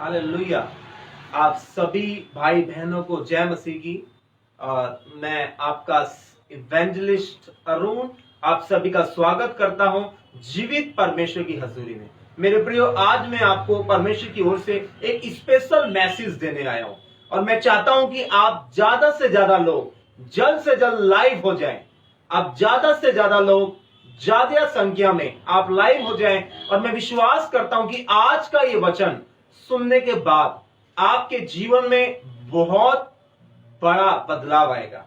Hallelujah. आप सभी भाई बहनों को जय मसीह की। और मैं आपका इवेंजलिस्ट अरुण आप सभी का स्वागत करता हूं जीवित परमेश्वर की हजूरी में। मेरे प्रियो, आज मैं आपको परमेश्वर की ओर से एक स्पेशल मैसेज देने आया हूं और मैं चाहता हूं कि आप ज्यादा से ज्यादा लोग जल्द से जल्द लाइव हो जाएं। आप ज्यादा से ज्यादा लोग ज्यादा संख्या में आप लाइव हो जाएं और मैं विश्वास करता हूं कि आज का ये वचन सुनने के बाद आपके जीवन में बहुत बड़ा बदलाव आएगा।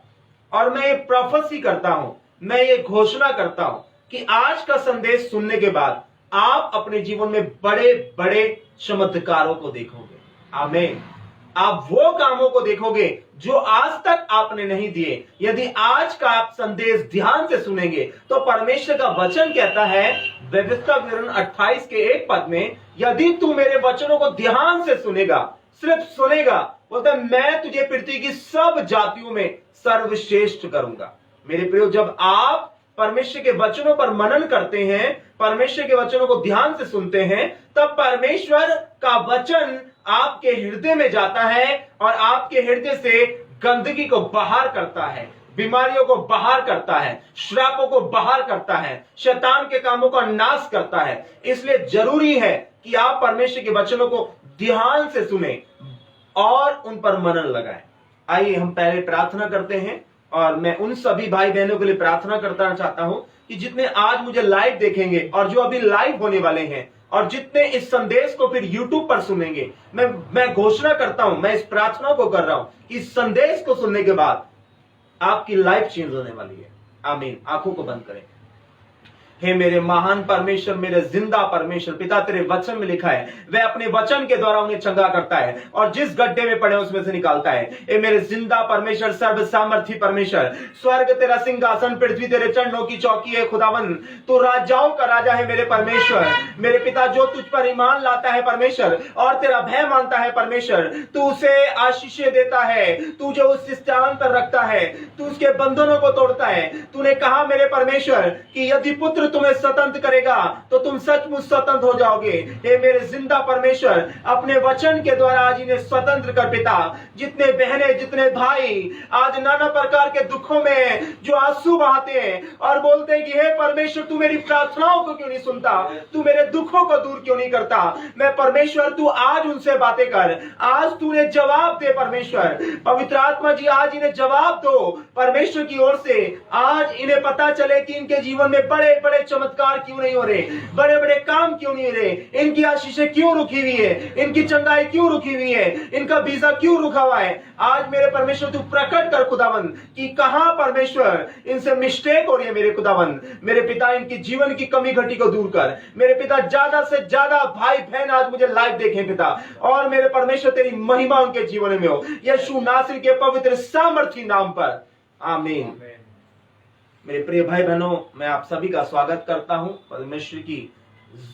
और मैं ये प्रोफेसी करता हूं, मैं ये घोषणा करता हूं कि आज का संदेश सुनने के बाद आप अपने जीवन में बड़े बड़े चमत्कारों को देखोगे। आमीन। आप वो कामों को देखोगे जो आज तक आपने नहीं दिए। यदि आज का आप संदेश ध्यान से सुनेंगे तो परमेश्वर का वचन कहता है व्यवस्था विवरण 28 के 1 पद में, यदि तू मेरे वचनों को ध्यान से सुनेगा, सिर्फ सुनेगा, बोलता मैं तुझे पृथ्वी की सब जातियों में सर्वश्रेष्ठ करूंगा। मेरे प्रियो, जब आप परमेश्वर के वचनों पर मनन करते हैं, परमेश्वर के वचनों को ध्यान से सुनते हैं, तब परमेश्वर का वचन आपके हृदय में जाता है और आपके हृदय से गंदगी को बाहर करता है, बीमारियों को बाहर करता है, श्रापों को बाहर करता है, शैतान के कामों का नाश करता है। इसलिए जरूरी है कि आप परमेश्वर के वचनों को ध्यान से सुने और उन पर मनन लगाएं। आइए हम पहले प्रार्थना करते हैं और मैं उन सभी भाई बहनों के लिए प्रार्थना करना चाहता हूं कि जितने आज मुझे लाइव देखेंगे और जो अभी लाइव होने वाले हैं और जितने इस संदेश को फिर YouTube पर सुनेंगे, मैं घोषणा करता हूं, मैं इस प्रार्थना को कर रहा हूं कि इस संदेश को सुनने के बाद आपकी लाइफ चेंज होने वाली है। आमीन। आंखों को बंद करें। हे मेरे महान परमेश्वर, मेरे जिंदा परमेश्वर, पिता तेरे वचन में लिखा है वह अपने वचन के द्वारा उन्हें चंगा करता है और जिस गड्ढे में पड़े उसमें से निकालता है। हे मेरे जिंदा परमेश्वर, सर्व सामर्थी परमेश्वर, स्वर्ग तेरा सिंहासन, पृथ्वी तेरे चरणों की चौकी है। खुदावन, तू राजाओं का राजा है मेरे परमेश्वर। मेरे पिता, जो तुझ पर ईमान लाता है परमेश्वर और तेरा भय मानता है परमेश्वर, तू उसे आशीषें देता है, तू जो उस स्थान पर रखता है, तू उसके बंधनों को तोड़ता है। तूने कहा मेरे परमेश्वर कि यदि पुत्र तुम्हें स्वतंत्र करेगा तो तुम सचमुच स्वतंत्र हो जाओगे। हे मेरे जिंदा परमेश्वर, अपने वचन के द्वारा आज इन्हें स्वतंत्र कर पिता। जितने बहनें, जितने भाई आज नाना प्रकार के दुखों में जो आंसू बहाते हैं और बोलते हैं कि हे परमेश्वर, तू मेरी प्रार्थनाओं को क्यों नहीं सुनता, तू मेरे दुखों को दूर क्यों नहीं करता, मैं परमेश्वर, तू आज उनसे बातें कर, आज तूने जवाब दे परमेश्वर। पवित्र आत्मा जी, आज इन्हें जवाब दो परमेश्वर की ओर से। आज इन्हें पता चले कि इनके जीवन में बड़े बड़े चमत्कार क्यों नहीं हो रहे, बड़े बड़े काम क्यों नहीं हो रहे, इनकी आशीषें क्यों रुकी हुई है, इनकी चंगाई क्यों रुकी हुई है, इनका वीजा क्यों रुका हुआ है। आज मेरे परमेश्वर तू प्रकट कर खुदावन कि कहां परमेश्वर इनसे मिस्टेक हो रही है। मेरे खुदावन, मेरे पिता, इनकी जीवन की कमी घटी को दूर कर। मेरे पिता, ज्यादा से ज्यादा भाई बहन आज मुझे लाइव देखें पिता, और मेरे परमेश्वर तेरी महिमा उनके जीवन में हो, यीशु नासरी के पवित्र सामर्थी नाम पर। आमीन। मेरे प्रिय भाई बहनों, मैं आप सभी का स्वागत करता हूं परमेश्वर की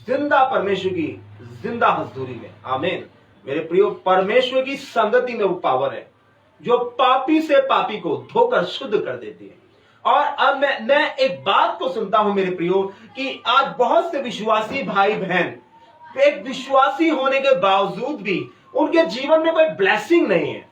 जिंदा हजूरी में। आमीन। मेरे प्रियो, परमेश्वर की संगति में वो पावर है जो पापी से पापी को धोकर शुद्ध कर देती है। और अब मैं एक बात को सुनता हूं मेरे प्रियो कि आज बहुत से विश्वासी भाई बहन एक विश्वासी होने के बावजूद भी उनके जीवन में कोई ब्लेसिंग नहीं है,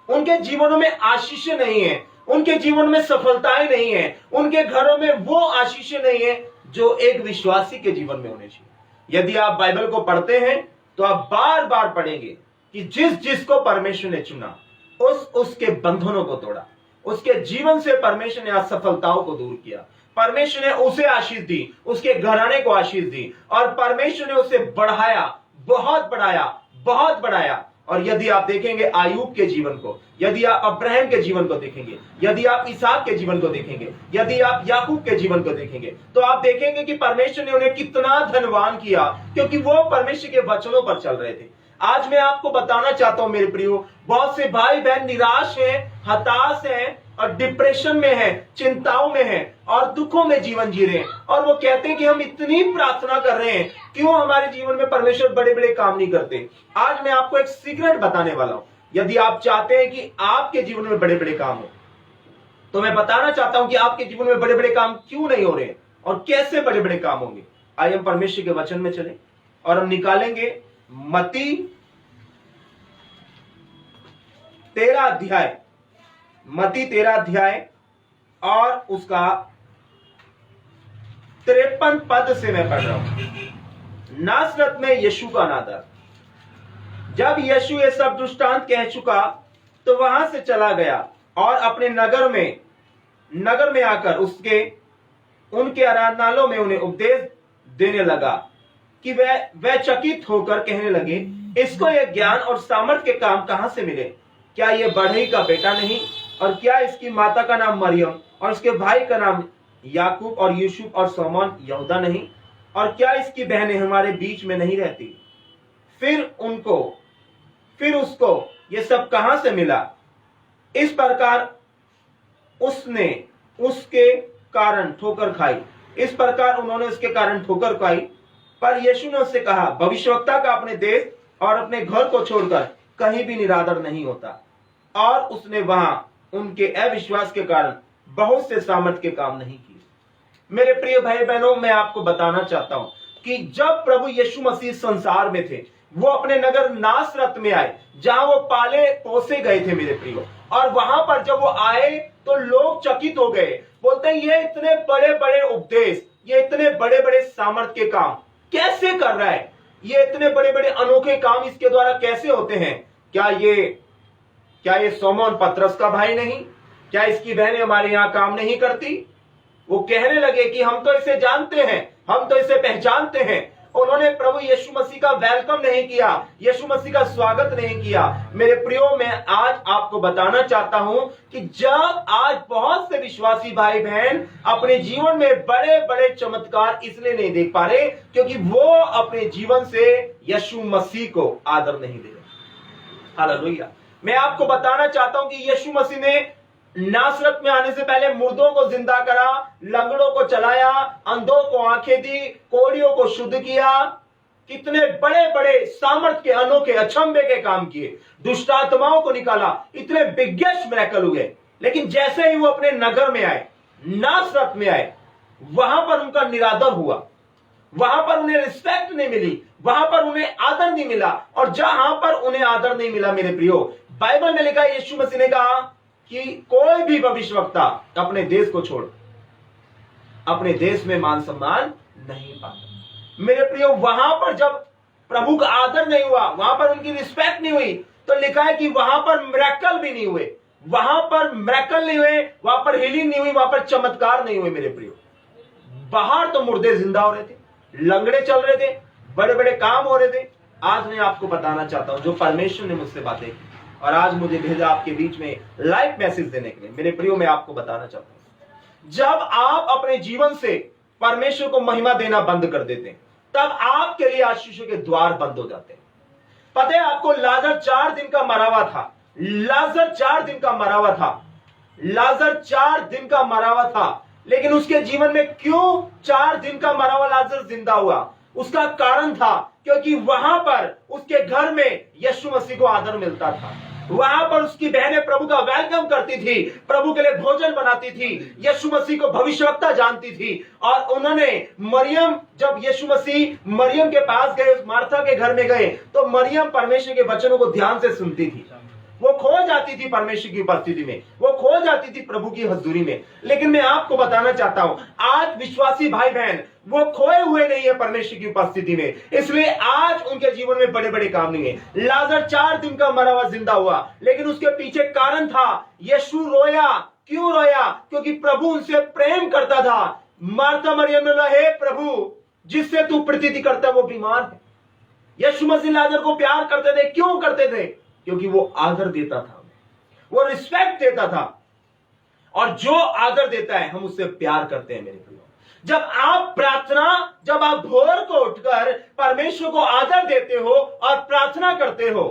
उनके जीवनों में आशीषें नहीं है, उनके जीवन में सफलताएं नहीं है, उनके घरों में वो आशीषें नहीं है जो एक विश्वासी के जीवन में होनी चाहिए। यदि आप बाइबल को पढ़ते हैं तो आप बार बार पढ़ेंगे कि जिसको परमेश्वर ने चुना उसके बंधनों को तोड़ा, उसके जीवन से परमेश्वर ने असफलताओं को दूर किया, परमेश्वर ने उसे आशीष दी, उसके घराने को आशीष दी और परमेश्वर ने उसे बढ़ाया, बहुत बढ़ाया। और यदि आप देखेंगे आयूब के जीवन को, यदि आप अब्राहम के जीवन को देखेंगे, यदि आप इसहाक के जीवन को देखेंगे, यदि आप याकूब के जीवन को देखेंगे, तो आप देखेंगे कि परमेश्वर ने उन्हें कितना धनवान किया, क्योंकि वो परमेश्वर के वचनों पर चल रहे थे। आज मैं आपको बताना चाहता हूं मेरे प्रियो, बहुत से भाई बहन निराश हैं, हताश हैं और डिप्रेशन में है, चिंताओं में है और दुखों में जीवन जी रहे हैं, और वो कहते हैं कि हम इतनी प्रार्थना कर रहे हैं, क्यों हमारे जीवन में परमेश्वर बड़े बड़े काम नहीं करते। आज मैं आपको एक सीक्रेट बताने वाला हूं। यदि आप चाहते हैं कि आपके जीवन में बड़े बड़े काम हो, तो मैं बताना चाहता हूं कि आपके जीवन में बड़े बड़े काम क्यों नहीं हो रहे और कैसे बड़े बड़े काम होंगे। आइए हम परमेश्वर के वचन में चलें और हम निकालेंगे मत्ती 13 अध्याय, मत्ती 13 अध्याय और उसका 53 पद से मैं पढ़ रहा हूं। नासरत में यीशु का अनादर। जब यीशु ये सब दृष्टांत कह चुका तो वहां से चला गया और अपने नगर में आकर उनके आराधनालयों में उन्हें उपदेश देने लगा कि वह चकित होकर कहने लगे, इसको यह ज्ञान और सामर्थ्य के काम कहां से मिले? क्या यह बढ़ई का बेटा नहीं? और क्या इसकी माता का नाम मरियम और उसके भाई का नाम याकूब और यूसुफ और शमौन यहूदा नहीं? और क्या इसकी बहनें हमारे बीच में नहीं रहती? फिर उसको ये सब कहां से मिला? इस प्रकार उसने उसके कारण ठोकर खाई। इस प्रकार उन्होंने उसके कारण ठोकर खाई। पर यीशु ने उससे कहा, भविष्यवक्ता का अपने देश और अपने घर को छोड़कर कहीं भी निरादर नहीं होता। और उसने वहां उनके अविश्वास के कारण बहुत से सामर्थ के काम नहीं किए। मेरे प्रिय भाई बहनों, मैं आपको बताना चाहता हूं कि जब प्रभु यीशु मसीह संसार में थे, वो अपने नगर नासरत में आए, जहां वो पाले पोसे गए थे मेरे प्रियो। और वहां पर जब वो आए तो लोग चकित हो गए, बोलते हैं ये इतने बड़े बड़े उपदेश, ये इतने बड़े बड़े सामर्थ के काम कैसे कर रहा है? ये इतने बड़े बड़े अनोखे काम इसके द्वारा कैसे होते हैं? क्या ये शमौन पतरस का भाई नहीं? क्या इसकी बहनें हमारे यहां काम नहीं करती? वो कहने लगे कि हम तो इसे जानते हैं, हम तो इसे पहचानते हैं। उन्होंने प्रभु यीशु मसीह का वेलकम नहीं किया, यीशु मसीह का स्वागत नहीं किया। मेरे प्रियो, मैं आज आपको बताना चाहता हूं कि जब आज बहुत से विश्वासी भाई बहन अपने जीवन में बड़े बड़े चमत्कार इसलिए नहीं देख पा रहे क्योंकि वो अपने जीवन से यीशु मसीह को आदर नहीं दे रहे। हालेलुया। मैं आपको बताना चाहता हूं कि यीशु मसीह ने नासरत में आने से पहले मुर्दों को जिंदा करा, लंगड़ों को चलाया, अंधों को आंखें दी, कोढ़ियों को शुद्ध किया। कितने बड़े बड़े सामर्थ के अनोखे अचंभे के काम किए, दुष्ट आत्माओं को निकाला, इतने बिगेस्ट मिरेकल हुए। लेकिन जैसे ही वो अपने नगर में आए, नासरत में आए, वहां पर उनका निरादर हुआ, वहां पर उन्हें रिस्पेक्ट नहीं मिली, वहां पर उन्हें आदर नहीं मिला। और जहां पर उन्हें आदर नहीं मिला मेरे प्रियो, बाइबल में लिखा है, यीशु मसीह ने कहा कि कोई भी भविष्यवक्ता अपने देश को छोड़ अपने देश में मान सम्मान नहीं पाता। मेरे प्रियो, वहां पर जब प्रभु का आदर नहीं हुआ, वहां पर उनकी रिस्पेक्ट नहीं हुई, तो लिखा है कि वहां पर मिरेकल भी नहीं हुए, वहां पर मिरेकल नहीं हुए, वहां पर हीलिंग नहीं हुई, वहां पर चमत्कार नहीं हुए। मेरे प्रियो, बाहर तो मुर्दे जिंदा हो रहे थे, लंगड़े चल रहे थे, बड़े बड़े काम हो रहे थे। आज मैं आपको बताना चाहता हूं, जो परमेश्वर ने मुझसे बातें की और आज मुझे भेजा आपके बीच में लाइव मैसेज देने के लिए, मेरे प्रियो, मैं आपको बताना चाहता हूं, जब आप अपने जीवन से परमेश्वर को महिमा देना बंद कर देते हैं, तब आपके लिए आशीषों के द्वार बंद हो जाते हैं। पता है आपको, लाजर 4 दिन का मरा हुआ था, लाजर 4 दिन का मरा हुआ था, लाजर 4 दिन का मरा हुआ था। लेकिन उसके जीवन में क्यों 4 दिन का मरा हुआ लाजर जिंदा हुआ? उसका कारण था क्योंकि वहां पर उसके घर में यीशु मसीह को आदर मिलता था। वहां पर उसकी बहनें प्रभु का वेलकम करती थी, प्रभु के लिए भोजन बनाती थी, यीशु मसीह को भविष्यवक्ता जानती थी। और उन्होंने जब यीशु मसीह मरियम के पास गए, उस मार्था के घर में गए, तो मरियम परमेश्वर के वचनों को ध्यान से सुनती थी। वो खो जाती थी परमेश्वर की उपस्थिति में, वो खो जाती थी प्रभु की हजूरी में। लेकिन मैं आपको बताना चाहता हूं, आज विश्वासी भाई बहन वो खोए हुए नहीं है परमेश्वर की उपस्थिति में, इसलिए आज उनके जीवन में बड़े बड़े काम नहीं है। लाजर 4 दिन का मरा हुआ जिंदा हुआ, लेकिन उसके पीछे कारण था। यीशु रोया, क्यों रोया? क्योंकि प्रभु उनसे प्रेम करता था। मार्था मरियम ने बोला, हे प्रभु, जिससे तू प्रतीति करता है वो बीमार है। यीशु मसीह लाजर को प्यार करते थे, क्यों करते थे? क्योंकि वो आदर देता था, वो रिस्पेक्ट देता था। और जो आदर देता है हम उससे प्यार करते हैं। मेरे प्रियो, जब आप भोर को उठकर परमेश्वर को आदर देते हो और प्रार्थना करते हो,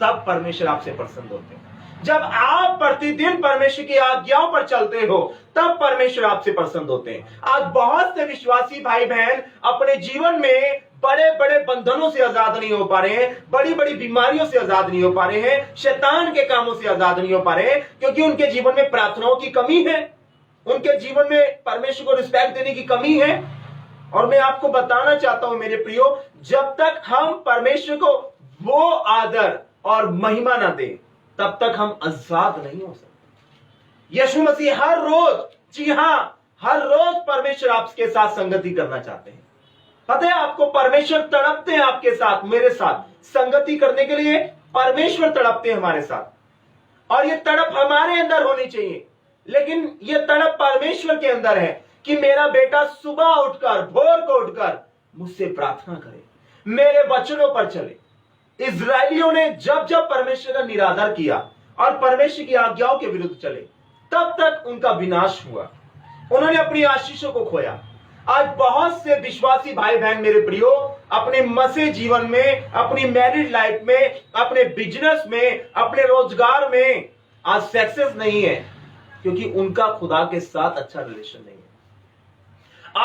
तब परमेश्वर आपसे प्रसन्न होते हैं। जब आप प्रतिदिन परमेश्वर की आज्ञाओं पर चलते हो, तब परमेश्वर आपसे प्रसन्न होते हैं। आज बहुत से विश्वासी भाई बहन अपने जीवन में बड़े बड़े बंधनों से आजाद नहीं हो पा रहे हैं, बड़ी बड़ी बीमारियों से आजाद नहीं हो पा रहे हैं, शैतान के कामों से आजाद नहीं हो पा रहे हैं, क्योंकि उनके जीवन में प्रार्थनाओं की कमी है, उनके जीवन में परमेश्वर को रिस्पेक्ट देने की कमी है। और मैं आपको बताना चाहता हूं मेरे प्रियो, जब तक हम परमेश्वर को वो आदर और महिमा ना दें, तब तक हम आजाद नहीं हो सकते। यीशु मसीह हर रोज, जी हां, हर रोज परमेश्वर आपके साथ संगति करना चाहते हैं। पता है आपको, परमेश्वर तड़पते हैं आपके साथ, मेरे साथ संगति करने के लिए परमेश्वर तड़पते हैं हमारे साथ, और ये तड़प हमारे अंदर होनी चाहिए। लेकिन ये तड़प परमेश्वर के अंदर है कि मेरा बेटा सुबह उठकर, भोर को उठकर मुझसे प्रार्थना करे, मेरे वचनों पर चले। इजरायलियों ने जब जब परमेश्वर का निरादर किया और परमेश्वर की आज्ञाओं के विरुद्ध चले, तब तक उनका विनाश हुआ, उन्होंने अपनी आशीषों को खोया। आज बहुत से विश्वासी भाई बहन मेरे प्रियो अपने मसीह जीवन में, अपनी मैरिड लाइफ में, अपने बिजनेस में, अपने रोजगार में आज सक्सेस नहीं है, क्योंकि उनका खुदा के साथ अच्छा रिलेशन नहीं है।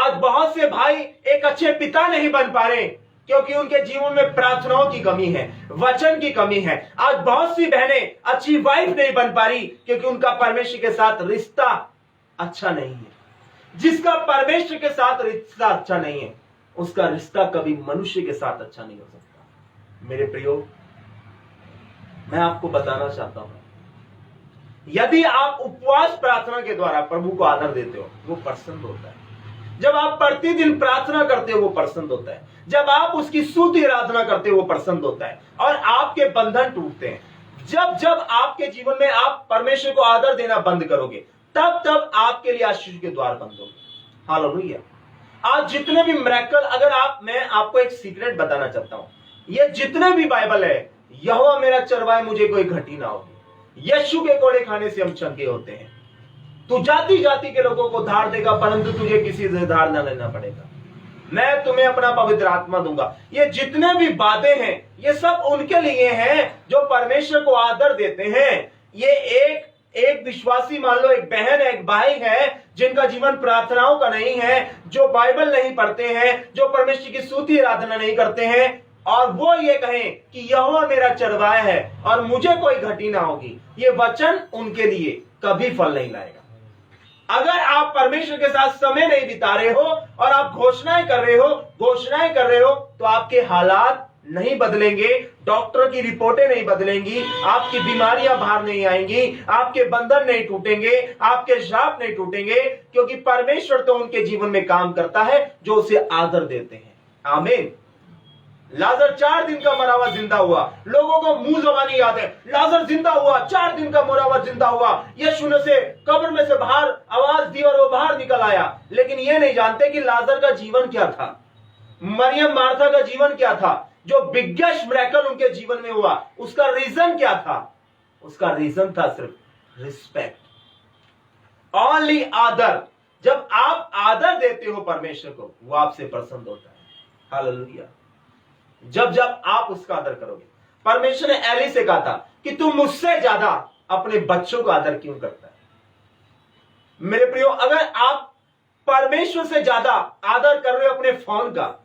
आज बहुत से भाई एक अच्छे पिता नहीं बन पा रहे, क्योंकि उनके जीवन में प्रार्थनाओं की कमी है, वचन की कमी है। आज बहुत सी बहनें अच्छी वाइफ नहीं बन पा रही, क्योंकि उनका परमेश्वर के साथ रिश्ता अच्छा नहीं है। जिसका परमेश्वर के साथ रिश्ता अच्छा नहीं है, उसका रिश्ता कभी मनुष्य के साथ अच्छा नहीं हो सकता। मेरे प्रियो, मैं आपको बताना चाहता हूं, यदि आप उपवास प्रार्थना के द्वारा प्रभु को आदर देते हो, वो प्रसन्न होता है। जब आप प्रतिदिन प्रार्थना करते हो, वो प्रसन्न होता है। जब आप उसकी स्तुति आराधना करते हो, वो प्रसन्न होता है और आपके बंधन टूटते हैं। जब जब आपके जीवन में आप परमेश्वर को आदर देना बंद करोगे, तब तब आपके लिए आशीष के द्वार बंद होंगे। हालेलुया। आज जितने भी मिरेकल, मैं आपको एक सीक्रेट बताना चाहता हूं, ये जितने भी बाइबल है, यहोवा मेरा चरवाहा, मुझे कोई घटी ना होगी, यीशु के कोड़े खाने से हम चंगे होते हैं। तू जाति जाति के लोगों को धार देगा, परंतु तुझे किसी से धार न लेना पड़ेगा। मैं तुम्हें अपना पवित्र आत्मा दूंगा। ये जितने भी बातें हैं, ये सब उनके लिए हैं जो परमेश्वर को आदर देते हैं। ये एक विश्वासी, मान लो एक बहन है, एक भाई है, जिनका जीवन प्रार्थनाओं का नहीं है, जो बाइबल नहीं पढ़ते हैं, जो परमेश्वर की स्तुति आराधना नहीं करते हैं, और वो ये कहें कि यहोवा मेरा चरवाहा है और मुझे कोई घटी ना होगी, ये वचन उनके लिए कभी फल नहीं लाएगा। अगर आप परमेश्वर के साथ समय नहीं बिता रहे हो और आप घोषणाएं कर रहे हो, तो आपके हालात नहीं बदलेंगे, डॉक्टर की रिपोर्टें नहीं बदलेंगी, आपकी बीमारियां बाहर नहीं आएंगी, आपके बंधन नहीं टूटेंगे, आपके श्राप नहीं टूटेंगे, क्योंकि परमेश्वर तो उनके जीवन में काम करता है जो उसे आदर देते हैं। आमीन। लाजर 4 दिन का मरा हुआ जिंदा हुआ। लोगों को मुंह जबानी याद है, लाजर जिंदा हुआ, 4 दिन का मरा हुआ जिंदा हुआ। यीशु ने से कब्र में से बाहर आवाज दी और वो बाहर निकल आया। लेकिन ये नहीं जानते कि लाजर का जीवन क्या था, मरियम मार्था का जीवन क्या था। जो बिगेस्ट मिरेकल उनके जीवन में हुआ, उसका रीजन क्या था? उसका रीजन था सिर्फ रिस्पेक्ट, ओनली आदर। जब आप आदर देते हो परमेश्वर को, वो आपसे प्रसन्न होता है। हालेलुया। जब जब आप उसका आदर करोगे, परमेश्वर ने एली से कहा था कि तू मुझसे ज्यादा अपने बच्चों का आदर क्यों करता है? मेरे प्रियो, अगर आप परमेश्वर से ज्यादा आदर कर रहे हो अपने फोन का,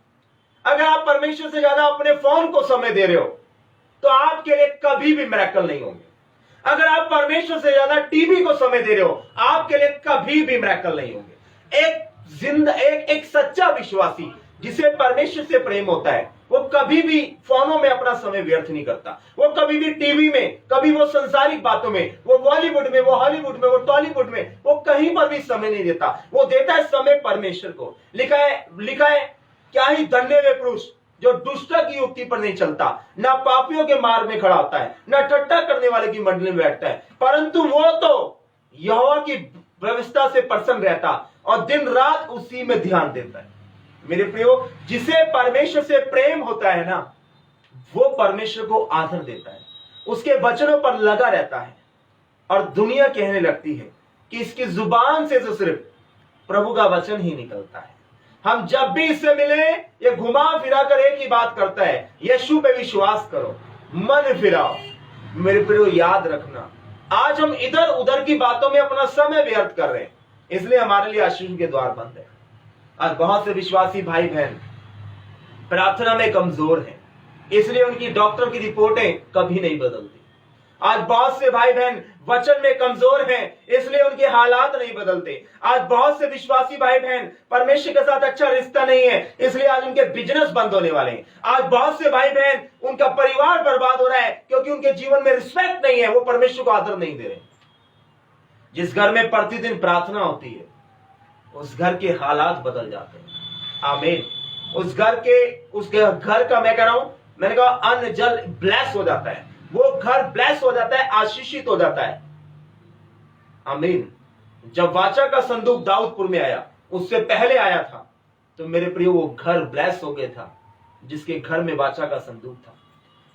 अगर आप परमेश्वर से ज्यादा अपने फोन को समय दे रहे हो, तो आपके लिए कभी भी मिरेकल नहीं होंगे। अगर आप परमेश्वर से ज्यादा टीवी को समय दे रहे हो, आपके लिए कभी भी मिरेकल नहीं होंगे। एक सच्चा विश्वासी जिसे परमेश्वर से प्रेम होता है, वो कभी भी फोनों में अपना समय व्यर्थ नहीं करता। वो कभी भी टीवी में, कभी वो संसारिक बातों में, वो बॉलीवुड में, वो हॉलीवुड में, वो टॉलीवुड में, वो कहीं पर भी समय नहीं देता। वो देता है समय परमेश्वर को। लिखा है क्या ही धन्य वे पुरुष जो दुष्ट की युक्ति पर नहीं चलता, ना पापियों के मार्ग में खड़ा होता है, ना ठट्ठा करने वाले की मंडली में बैठता है, परंतु वो तो यहोवा की व्यवस्था से प्रसन्न रहता और दिन रात उसी में ध्यान देता है। मेरे प्रियो, जिसे परमेश्वर से प्रेम होता है ना, वो परमेश्वर को आदर देता है, उसके वचनों पर लगा रहता है। और दुनिया कहने लगती है कि इसकी जुबान से तो सिर्फ प्रभु का वचन ही निकलता है। हम जब भी इससे मिले, ये घुमा फिरा कर एक ही बात करता है, यीशु पे विश्वास करो, मन फिराओ। मेरे प्रियो, याद रखना, आज हम इधर उधर की बातों में अपना समय व्यर्थ कर रहे हैं, इसलिए हमारे लिए आशीष के द्वार बंद है। आज बहुत से विश्वासी भाई बहन प्रार्थना में कमजोर हैं, इसलिए उनकी डॉक्टर की रिपोर्टें कभी नहीं बदलती। आज बहुत से भाई बहन वचन में कमजोर हैं, इसलिए उनके हालात नहीं बदलते। आज बहुत से विश्वासी भाई बहन परमेश्वर के साथ अच्छा रिश्ता नहीं है, इसलिए आज उनके बिजनेस बंद होने वाले हैं। आज बहुत से भाई बहन उनका परिवार बर्बाद हो रहा है क्योंकि उनके जीवन में रिस्पेक्ट नहीं है, वो परमेश्वर को आदर नहीं दे रहे। जिस घर में प्रतिदिन प्रार्थना होती है उस घर के हालात बदल जाते हैं। आमीन। उस घर का मैं कह रहा हूं, मैंने कहा अन्न जल ब्लेस हो जाता है, वो घर ब्लेस हो जाता है, आशीषित हो जाता है। आमीन। जब वाचा का संदूक दाऊदपुर में आया, उससे पहले आया था, तो मेरे प्रिय वो घर ब्लेस हो गया था जिसके घर में वाचा का संदूक था।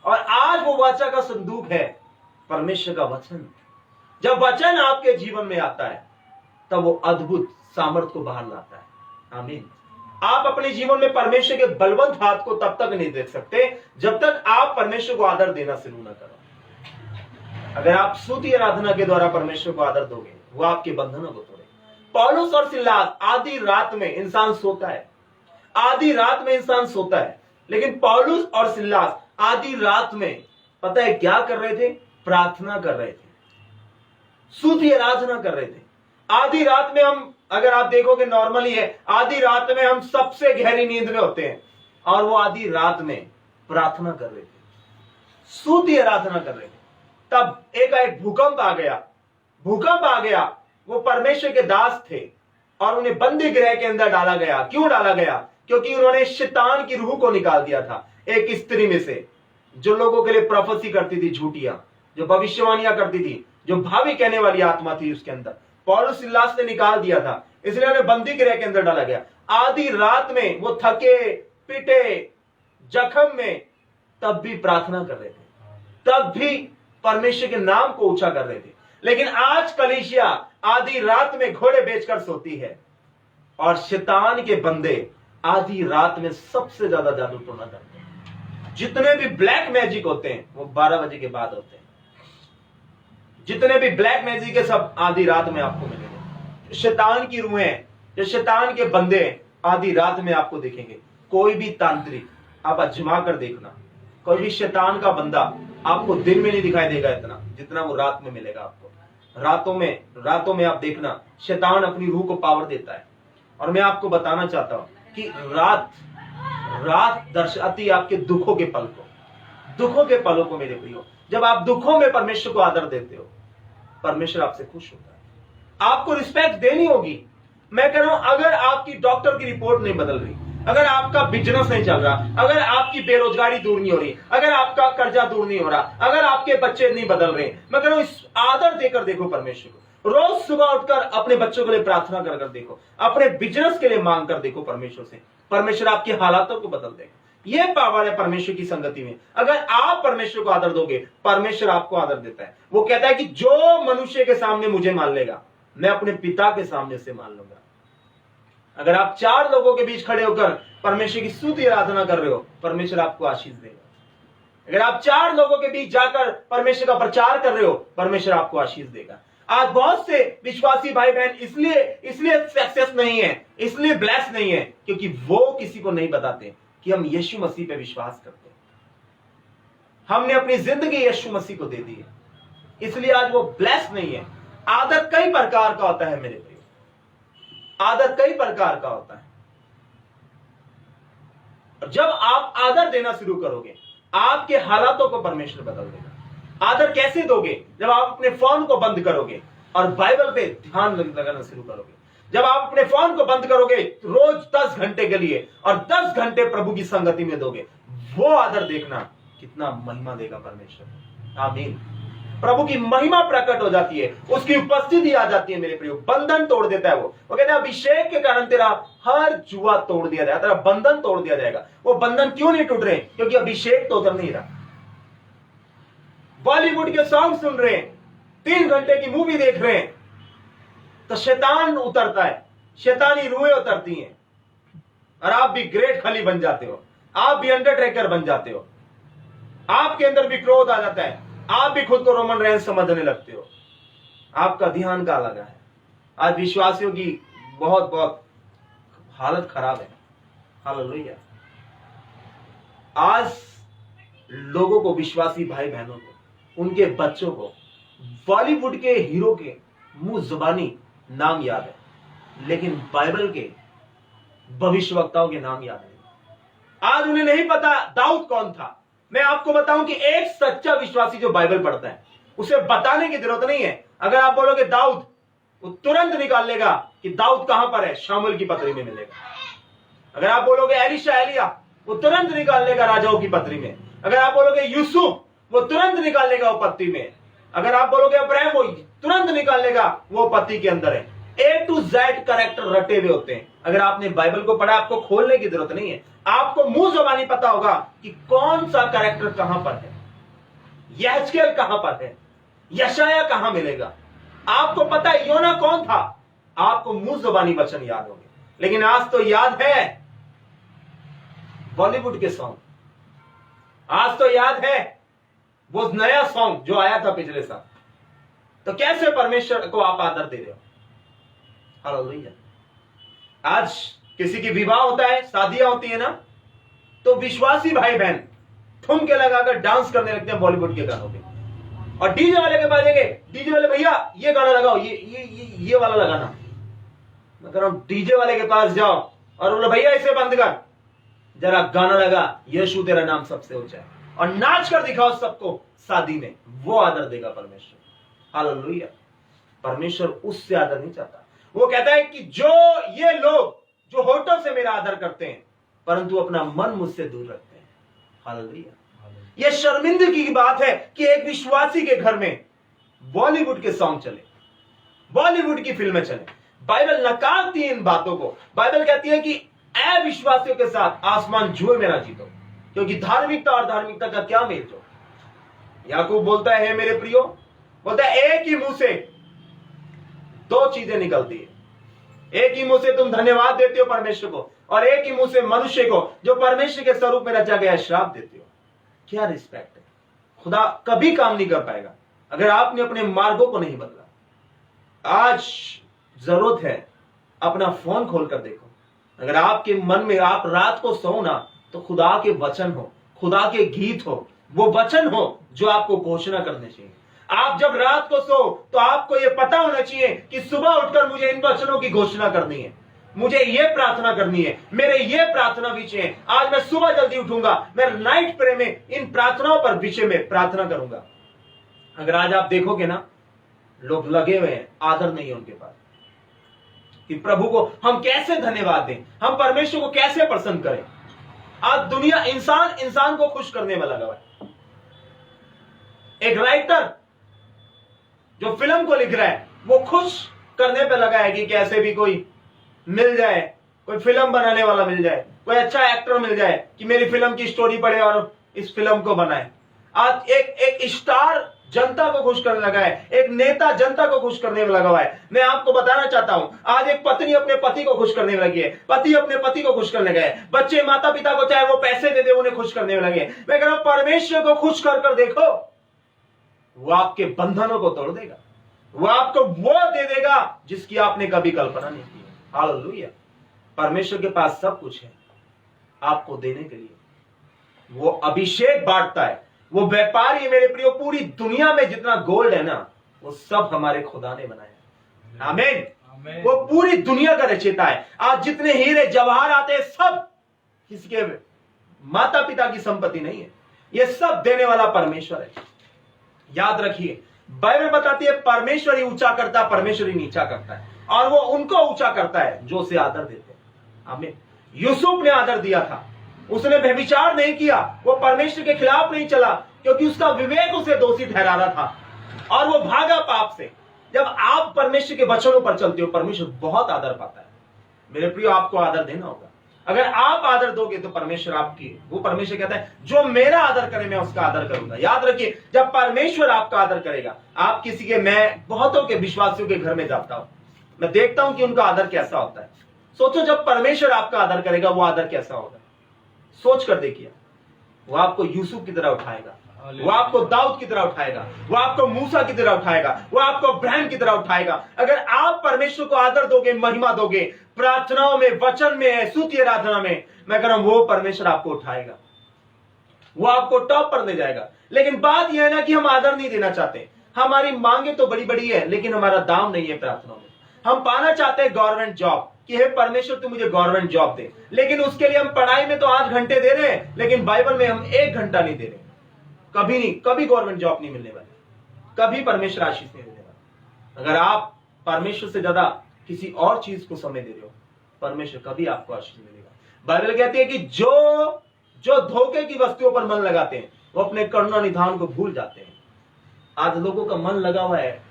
और आज वो वाचा का संदूक है परमेश्वर का वचन। जब वचन आपके जीवन में आता है तब वो अद्भुत सामर्थ को बाहर लाता है। आमीन। आप अपने जीवन में परमेश्वर के बलवंत हाथ को तब तक नहीं देख सकते जब तक आप परमेश्वर को आदर देना शुरू न करो। अगर आप स्तुति आराधना के द्वारा परमेश्वर को आदर दोगे, वो आपके बंधनों को तोड़े। पौलुस और सिलास आधी रात में इंसान सोता है, आधी रात में इंसान सोता है, लेकिन पौलुस और सिलास आधी रात में पता है क्या कर रहे थे? प्रार्थना कर रहे थे, स्तुति आराधना कर रहे थे। आधी रात में हम, अगर आप देखोगे नॉर्मली है, आधी रात में हम सबसे गहरी नींद में होते हैं, और वो आधी रात में प्रार्थना कर रहे थे, स्तुति आराधना कर रहे थे। तब एक भूकंप आ गया। भूकंप आ गया। वो परमेश्वर के दास थे और उन्हें बंदी गृह के अंदर डाला गया। क्यों डाला गया? क्योंकि उन्होंने शैतान की रूह को निकाल दिया था एक स्त्री में से, जो लोगों के लिए प्रोफेसी करती थी, झूठियां, जो भविष्यवाणियां करती थी, जो भावी कहने वाली आत्मा थी उसके अंदर। पौलुस सिलास ने निकाल दिया था, इसलिए उन्हें बंदी गृह के अंदर डाला गया। आधी रात में वो थके पिटे जख्म में तब भी प्रार्थना कर रहे थे, तब भी परमेश्वर के नाम को ऊंचा कर रहे थे। लेकिन आज कलीसिया आधी रात में घोड़े बेचकर सोती है, और शैतान के बंदे आधी रात में सबसे ज्यादा जादू टोना करते हैं। जितने भी ब्लैक मैजिक होते हैं वो 12 बजे के बाद होते हैं। जितने भी ब्लैक मैजिक है सब आधी रात में आपको मिलेंगे। शैतान की रूहें, जो शैतान के बंदे आधी रात में आपको देखेंगे। कोई भी तांत्रिक आप आजमा कर देखना, कोई भी शैतान का बंदा आपको दिन में नहीं दिखाई देगा इतना जितना वो रात में मिलेगा आपको। रातों में आप देखना, शैतान अपनी रूह को पावर देता है। और मैं आपको बताना चाहता हूं कि रात दर्शाती आपके दुखों के पलों को मेरे प्रियो। जब आप दुखों में परमेश्वर को आदर देते हो, परमेश्वर आपसे खुश होता है। आपको रिस्पेक्ट देनी होगी। मैं कह रहा हूं, अगर आपकी डॉक्टर की रिपोर्ट नहीं बदल रही, अगर आपका बिजनेस नहीं चल रहा, अगर आपकी बेरोजगारी दूर नहीं हो रही, अगर आपका कर्जा दूर नहीं हो रहा, अगर आपके बच्चे नहीं बदल रहे, मैं कह रहा हूं इस आदर देकर देखो परमेश्वर को। रोज सुबह उठकर अपने बच्चों के लिए प्रार्थना कर देखो, अपने बिजनेस के लिए मांग कर देखो परमेश्वर से। परमेश्वर आपके हालातों को बदल देगा। यह पावर है परमेश्वर की संगति में। अगर आप परमेश्वर को आदर दोगे, परमेश्वर आपको आदर देता है। वो कहता है कि जो मनुष्य के सामने मुझे मान लेगा, मैं अपने पिता के सामने से मान लूंगा। अगर आप 4 लोगों के बीच खड़े होकर परमेश्वर की स्तुति आराधना कर रहे हो, परमेश्वर आपको आशीष देगा। अगर आप 4 लोगों के बीच जाकर परमेश्वर का प्रचार कर रहे हो, परमेश्वर आपको आशीष देगा। आज बहुत से विश्वासी भाई बहन इसलिए सक्सेस नहीं है, इसलिए ब्लेस नहीं है, क्योंकि वो किसी को नहीं बताते कि हम यीशु मसीह पे विश्वास करते हैं। हमने अपनी जिंदगी यीशु मसीह को दे दी है, इसलिए आज वो ब्लेस नहीं है। आदर कई प्रकार का होता है मेरे भाई, आदर कई प्रकार का होता है। जब आप आदर देना शुरू करोगे, आपके हालातों को परमेश्वर बदल देगा। आदर कैसे दोगे? जब आप अपने फोन को बंद करोगे और बाइबल पे ध्यान लगाना शुरू करोगे। जब आप अपने फोन को बंद करोगे रोज 10 घंटे के लिए और 10 घंटे प्रभु की संगति में दोगे, वो आदर देखना कितना महिमा देगा परमेश्वर। आमीन। प्रभु की महिमा प्रकट हो जाती है, उसकी उपस्थिति आ जाती है मेरे प्रियो। बंधन तोड़ देता है वो कहता है अभिषेक के कारण तेरा हर जुआ तोड़ दिया जाएगा, तेरा बंधन तोड़ दिया जाएगा। वो बंधन क्यों नहीं टूट रहे? क्योंकि अभिषेक तो उतर नहीं रहा। बॉलीवुड के सॉन्ग सुन रहे हैं, 3 घंटे की मूवी देख रहे हैं, तो शैतान उतरता है, शैतानी रूहें उतरती हैं, और आप भी ग्रेट खली बन जाते हो, आप भी अंडरटेकर बन जाते हो, आपके अंदर भी क्रोध आ जाता है, आप भी खुद को रोमन रेंस समझने लगते हो। आपका ध्यान कहां लगा है? आज विश्वासियों की बहुत हालत खराब है। हालेलुया। आज लोगों को, विश्वासी भाई बहनों को उनके बच्चों को बॉलीवुड के हीरो के मुंह जुबानी नाम याद है, लेकिन बाइबल के भविष्यवक्ताओं के नाम याद नहीं। आज उन्हें नहीं पता दाऊद कौन था। मैं आपको बताऊं कि एक सच्चा विश्वासी जो बाइबल पढ़ता है उसे बताने की जरूरत नहीं है। अगर आप बोलोगे दाऊद, वो तुरंत निकाल लेगा कि दाऊद कहां पर है, शामुएल की पत्री में मिलेगा। अगर आप बोलोगे एलीशा, एलिया, वो तुरंत निकाल लेगा राजाओं की पत्री में। अगर आप बोलोगे यूसुफ, वो तुरंत निकाल लेगा वो पत्री में। अगर आप बोलोगे अब्राहम, वो तुरंत निकाल लेगा वो पत्री के अंदर है। A to Z कैरेक्टर रटे हुए होते हैं। अगर आपने बाइबल को पढ़ा, आपको खोलने की जरूरत नहीं है, आपको मुंह जुबानी पता होगा कि कौन सा कैरेक्टर कहां पर है, यहेजकेल कहां पर है, यशाया कहां मिलेगा। आपको पता है योना कौन था, आपको मुंह जुबानी वचन याद होंगे। लेकिन आज तो याद है बॉलीवुड के सॉन्ग, आज तो याद है वो नया सॉन्ग जो आया था पिछले साल। तो कैसे परमेश्वर को आप आदर दे रहे हो? हालेलुया। आज किसी की विवाह होता है, शादियां होती है ना, तो विश्वासी भाई बहन ठुमके लगाकर डांस करने लगते हैं बॉलीवुड के गानों पे, और डीजे वाले के पास जाएंगे, डीजे वाले भैया ये गाना लगाओ, ये वाला लगाना। मैं कह रहा हूं डीजे वाले के पास जाओ और बोलो भैया इसे बंद कर, जरा गाना लगा, यीशु तेरा नाम सबसे ऊंचा है, और नाच कर दिखाओ सबको शादी में। वो आदर देगा परमेश्वर। हालेलुया। परमेश्वर उससे आदर नहीं चाहता। वो कहता है कि जो ये लोग जो होठों से मेरा आदर करते हैं परंतु अपना मन मुझसे दूर रखते हैं। हालेलुया। ये शर्मिंदगी की बात है कि एक विश्वासी के घर में बॉलीवुड के सॉन्ग चले, बॉलीवुड की फिल्में चले। बाइबल नकारती है इन बातों को। बाइबल कहती है कि अविश्वासियों के साथ आसमान जुए में ना जीतो, क्योंकि धार्मिकता और धार्मिकता का क्या मेल जो। याकूब बोलता है मेरे प्रियो, बोलता है एक ही मुंह से दो चीजें निकलती है। एक ही मुंह से तुम धन्यवाद देते हो परमेश्वर को, और एक ही मुंह से मनुष्य को जो परमेश्वर के स्वरूप में रचा गया श्राप देते हो। क्या रिस्पेक्ट है। खुदा कभी काम नहीं कर पाएगा अगर आपने अपने मार्गों को नहीं बदला। आज जरूरत है अपना फोन खोलकर देखो। अगर आपके मन में आप रात को सो ना, तो खुदा के वचन हो, खुदा के गीत हो, वो वचन हो जो आपको घोषणा करने चाहिए। आप जब रात को सो तो आपको यह पता होना चाहिए कि सुबह उठकर मुझे इन वचनों की घोषणा करनी है, मुझे ये प्रार्थना करनी है, मेरे ये प्रार्थना विषय है। आज मैं सुबह जल्दी उठूंगा, मैं नाइट प्रे में इन प्रार्थनाओं पर विषय में प्रार्थना करूंगा। अगर आज आप देखोगे ना, लोग लगे हुए हैं, आदर नहीं है उनके पास कि प्रभु को हम कैसे धन्यवाद दें, हम परमेश्वर को कैसे प्रसन्न करें। आज दुनिया इंसान को खुश करने में लगा हुआ है। एक राइटर जो फिल्म को लिख रहा है वो खुश करने पे लगा है कि कैसे भी कोई मिल जाए, कोई फिल्म बनाने वाला मिल जाए, कोई अच्छा एक्टर मिल जाए कि मेरी फिल्म की स्टोरी पढ़े और इस फिल्म को बनाए। आज एक स्टार जनता को खुश करने लगा है, एक नेता जनता को खुश करने में लगा हुआ है। मैं आपको बताना चाहता हूं, आज एक पत्नी अपने पति को खुश करने में लगी है, पति अपने पति को खुश करने गए, बच्चे माता पिता को चाहे वो पैसे दे दे उन्हें खुश करने में लगे। मैं कह रहा हूं परमेश्वर को खुश कर देखो, वो आपके बंधनों को तोड़ देगा, वो आपको वो दे देगा जिसकी आपने कभी कल्पना नहीं की। हालेलुया। परमेश्वर के पास सब कुछ है आपको देने के लिए। वो अभिषेक बांटता है, वो व्यापारी है मेरे प्रियो। पूरी दुनिया में जितना गोल्ड है ना, वो सब हमारे खुदा ने बनाया। आमीन। वो पूरी दुनिया का रचयिता है। आज जितने हीरे जवाहर आते हैं सब किसके माता पिता की संपत्ति नहीं है, ये सब देने वाला परमेश्वर है। याद रखिए, बाइबल बताती है परमेश्वर ही ऊंचा करता है, परमेश्वर ही नीचा करता है, और वो उनको ऊंचा करता है जो उसे आदर देते हैं। आमीन। यूसुफ ने आदर दिया था, उसने व्यभिचार नहीं किया, वो परमेश्वर के खिलाफ नहीं चला क्योंकि उसका विवेक उसे दोषी ठहरा रहा था, और वो भागा पाप से। जब आप परमेश्वर के वचनों पर चलते हो, परमेश्वर बहुत आदर पाता है। मेरे प्रियो, आपको आदर देना होगा। अगर आप आदर दोगे तो परमेश्वर आपकी, वो परमेश्वर कहता है जो मेरा आदर करे मैं उसका आदर करूंगा। याद रखिए, जब परमेश्वर आपका आदर करेगा, आप किसी के, मैं बहुतों के विश्वासियों के घर में जाता हूं, मैं देखता हूं कि उनका आदर कैसा होता है। सोचो जब परमेश्वर आपका आदर करेगा वो आदर कैसा होगा। सोच कर देखिए, वो आपको यूसुफ की तरह उठाएगा, वो आपको दाऊद की तरह उठाएगा, वो आपको मूसा की तरह उठाएगा, वो आपको अब्राहम की तरह उठाएगा। अगर आप परमेश्वर को आदर दोगे, महिमा दोगे, प्रार्थनाओं में, वचन में, स्तुति आराधना में, मैं कह रहा हूं वो परमेश्वर आपको उठाएगा। वो आपको टॉप पर ले जाएगा। लेकिन बात यह है ना कि हम आदर नहीं देना चाहते। हमारी मांगे तो बड़ी बड़ी है, लेकिन हमारा दाम नहीं है प्रार्थना में। हम पाना चाहते हैं गवर्नमेंट जॉब, कि हे परमेश्वर तू मुझे गवर्नमेंट जॉब दे, लेकिन उसके लिए हम पढ़ाई में तो 8 घंटे दे रहे हैं, लेकिन बाइबल में हम 1 घंटा नहीं दे रहे। कभी नहीं, कभी गवर्नमेंट जॉब नहीं मिलने वाली, कभी परमेश्वर आशीष नहीं देने वाला। अगर आप परमेश्वर से ज्यादा किसी और चीज को समय दे रहे हो, परमेश्वर कभी आपको आशीष नहीं मिलेगा। बाइबल कहती है कि जो धोखे की वस्तुओं पर मन लगाते हैं, वो अपने करुणा निधान को भूल जाते हैं। आज लोगों का मन लगा हुआ है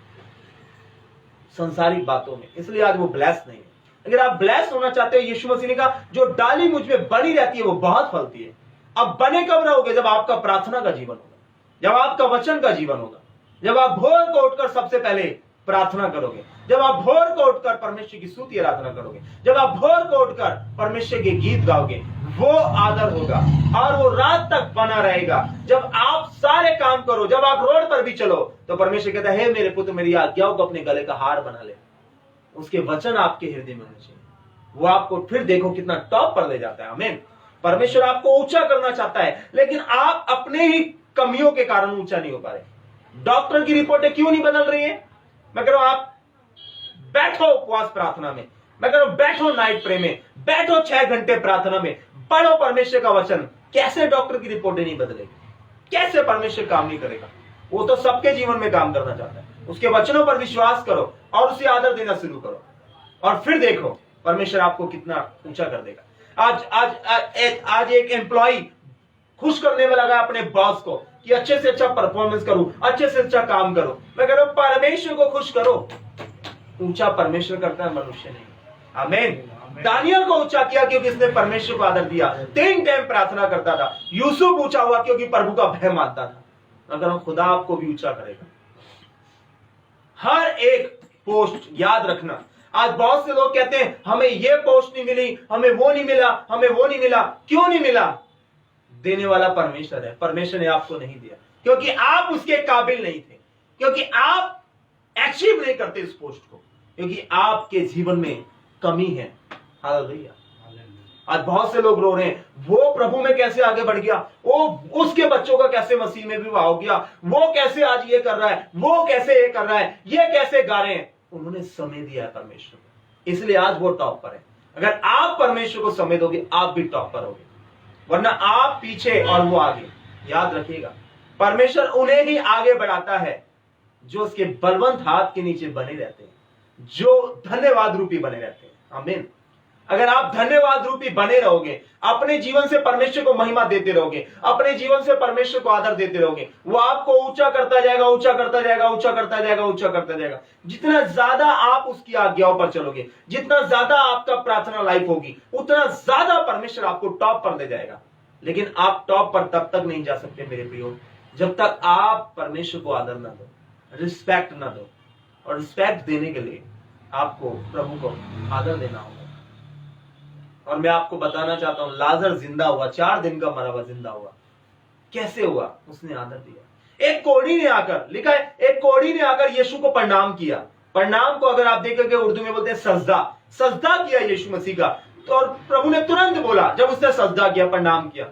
संसारिक बातों में, इसलिए आज वो ब्लेस नहीं है। अगर आप ब्लेस होना चाहते हो, यीशु मसीह ने कहा जो डाली मुझ में बनी रहती है वो बहुत फलती है। अब बने कब रहोगे? जब आपका प्रार्थना का जीवन होगा, जब आपका वचन का जीवन होगा, जब आप भोर को उठकर सबसे पहले प्रार्थना करोगे, जब आप भोर को उठकर परमेश्वर की स्तुति आराधना करोगे, जब आप भोर को उठकर परमेश्वर के गीत गाओगे, वो आदर होगा और वो रात तक बना रहेगा। जब आप सारे काम करो, जब आप रोड पर भी चलो, तो परमेश्वर कहता है, हे मेरे पुत्र मेरी आज्ञाओं को अपने गले का हार बना ले। उसके वचन आपके हृदय में होने चाहिए, वो आपको फिर देखो कितना टॉप पर ले जाता है। आमीन। परमेश्वर आपको ऊंचा करना चाहता है, लेकिन आप अपने ही कमियों के कारण ऊंचा नहीं हो पा रहे। डॉक्टर की रिपोर्टें क्यों नहीं बदल रही है? मैं कह रहा हूं आप बैठो उपवास प्रार्थना में, मैं कह रहा हूं बैठो नाइट प्रे में, बैठो 6 घंटे प्रार्थना में, पढ़ो परमेश्वर का वचन। कैसे डॉक्टर की रिपोर्टें नहीं बदलेगी? कैसे परमेश्वर काम नहीं करेगा? वो तो सबके जीवन में काम करना चाहता है। उसके वचनों पर विश्वास करो और उसे आदर देना शुरू करो, और फिर देखो परमेश्वर आपको कितना ऊंचा कर देगा। आज एक एम्प्लॉय खुश करने में लगा अपने बॉस को कि अच्छे से अच्छा परफॉर्मेंस करूं, अच्छे से अच्छा काम करो। मैं कह रहा हूं परमेश्वर को खुश करो। ऊंचा परमेश्वर करता है, मनुष्य नहीं। आमीन। दानियल को ऊंचा किया क्योंकि इसने परमेश्वर को आदर दिया, 3 टाइम प्रार्थना करता था। यूसुफ ऊंचा हुआ क्योंकि प्रभु का भय मानता था। अगर खुदा आपको भी ऊंचा करेगा। हर एक पोस्ट याद रखना। आज बहुत से लोग कहते हैं हमें ये पोस्ट नहीं मिली, हमें वो नहीं मिला, हमें वो नहीं मिला। क्यों नहीं मिला? देने वाला परमेश्वर है। परमेश्वर ने आपको नहीं दिया क्योंकि आप उसके काबिल नहीं थे, क्योंकि आप अचीव नहीं करते इस पोस्ट को, क्योंकि आपके जीवन में कमी है। हालेलुया। आज बहुत से लोग रो रहे हैं, वो प्रभु में कैसे आगे बढ़ गया, वो उसके बच्चों का कैसे मसीह में विवाह हो गया, वो कैसे आज ये कर रहा है, वो कैसे ये कर रहा है, ये कैसे गा रहे हैं। उन्होंने समय दिया है परमेश्वर को, इसलिए आज वो टॉप पर है। अगर आप परमेश्वर को समय दोगे, आप भी टॉप पर होगे, वरना आप पीछे और वो आगे। याद रखिएगा, परमेश्वर उन्हें ही आगे बढ़ाता है जो उसके बलवंत हाथ के नीचे बने रहते हैं, जो धन्यवाद रूपी बने रहते हैं। आमीन। अगर आप धन्यवाद रूपी बने रहोगे, अपने जीवन से परमेश्वर को महिमा देते रहोगे, अपने जीवन से परमेश्वर को आदर देते रहोगे, वो आपको ऊंचा करता जाएगा, ऊंचा करता जाएगा, ऊंचा करता जाएगा, ऊंचा करता जाएगा। जितना ज्यादा आप उसकी आज्ञाओं पर चलोगे, जितना ज्यादा आपका प्रार्थना लाइफ होगी, उतना ज्यादा परमेश्वर आपको टॉप पर ले जाएगा। लेकिन आप टॉप पर तब तक नहीं जा सकते मेरे प्रियो, जब तक आप परमेश्वर को आदर ना दो, रिस्पेक्ट ना दो। और रिस्पेक्ट देने के लिए आपको प्रभु को आदर देना होगा। और मैं आपको बताना चाहता हूं, लाजर जिंदा हुआ, 4 दिन का मरा हुआ जिंदा हुआ। कैसे हुआ? उसने आदर दिया। एक कोढ़ी ने आकर, लिखा है, एक कोढ़ी ने आकर यीशु को प्रणाम किया। प्रणाम को अगर आप देखेंगे उर्दू में बोलते हैं सजदा। सजदा किया यीशु मसीह का। तो और प्रभु ने तुरंत बोला, जब उसने सजदा किया, प्रणाम किया,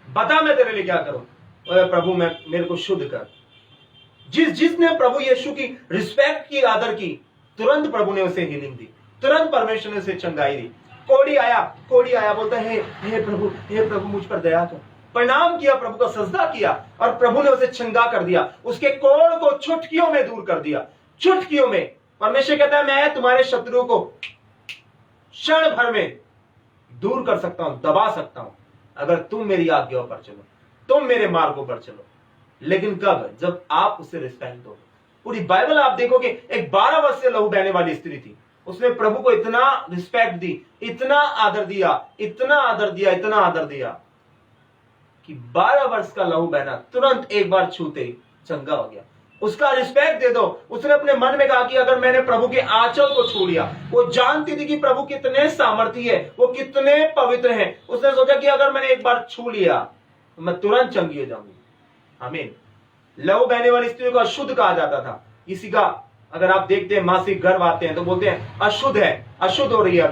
बता मैं तेरे लिए क्या करूं? प्रभु मेरे को शुद्ध कर। जिसने प्रभु यीशु की रिस्पेक्ट की, आदर की, तुरंत प्रभु ने उसे हीलिंग दी, तुरंत परमेश्वर ने उसे चंगाई दी। कोढ़ी आया बोलता है, हे प्रभु मुझ पर दया कर। प्रणाम किया, प्रभु का सजदा किया, और प्रभु ने उसे चंगा कर दिया। उसके कोढ़ को चुटकियों में दूर कर दिया। चुटकियों में। परमेश्वर कहता है मैं तुम्हारे शत्रुओं को क्षण भर में दूर कर सकता हूं, दबा सकता हूं, अगर तुम मेरी आज्ञाओं पर चलो, तुम मेरे मार्गों पर चलो। लेकिन कब? जब आप उससे रिस्पेक्ट दोगे। पूरी बाइबल आप देखोगे, एक 12 वर्ष से लहू बहने वाली स्त्री थी, उसने प्रभु को इतना रिस्पेक्ट दी, इतना आदर दिया, इतना आदर दिया, इतना आदर दिया कि 12 वर्ष का लहू बहना तुरंत एक बार छूते चंगा हो गया। उसका रिस्पेक्ट दे दो। उसने अपने मन में कहा कि अगर मैंने प्रभु के आंचल को छू लिया, वो जानती थी कि प्रभु कितने सामर्थी है, वो कितने पवित्र हैं। उसने सोचा कि अगर मैंने एक बार छू लिया तो मैं तुरंत चंगी हो जाऊंगी। आमीन। लहू बहने वाली स्त्री को अशुद्ध कहा जाता था। किसी का अगर आप देखते हैं मासिक गर्भ आते हैं तो बोलते हैं अशुद्ध है, अशुद्ध हो रही है,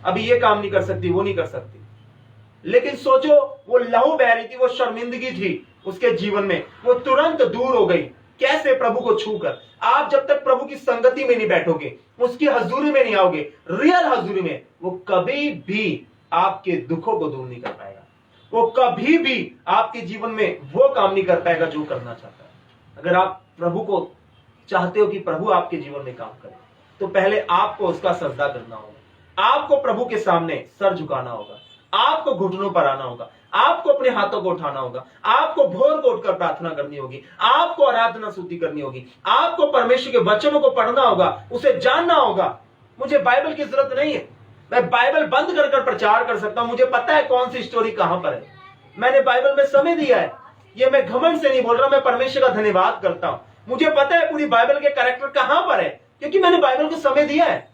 अभी ये काम नहीं कर सकती, वो नहीं कर सकती। लेकिन सोचो, वो लहू बह रही थी, वो शर्मिंदगी थी उसके जीवन में, वो तुरंत दूर हो गई। कैसे? प्रभु को छूकर। आप जब तक प्रभु की संगति में नहीं बैठोगे, उसकी हजूरी में नहीं आओगे, रियल हजूरी में, वो कभी भी आपके दुखों को दूर नहीं कर पाएगा। वो कभी भी आपके जीवन में वो काम नहीं कर पाएगा जो करना चाहता है। अगर आप प्रभु को चाहते हो कि प्रभु आपके जीवन में काम करे, तो पहले आपको उसका सजदा करना होगा, आपको प्रभु के सामने सर झुकाना होगा, आपको घुटनों पर आना होगा, आपको अपने हाथों को उठाना होगा, आपको भोर को उठकर प्रार्थना करनी होगी, आपको आराधना स्तुति करनी होगी, आपको परमेश्वर के वचनों को पढ़ना होगा, उसे जानना होगा। मुझे बाइबल की जरूरत नहीं है, मैं बाइबल बंद कर कर प्रचार कर सकता हूं। मुझे पता है कौन सी स्टोरी कहां पर है। मैंने बाइबल में समय दिया है। ये मैं घमंड से नहीं बोल रहा, मैं परमेश्वर का धन्यवाद करता हूं। मुझे पता है पूरी बाइबल के कैरेक्टर कहां पर है, क्योंकि मैंने बाइबल को समय दिया है।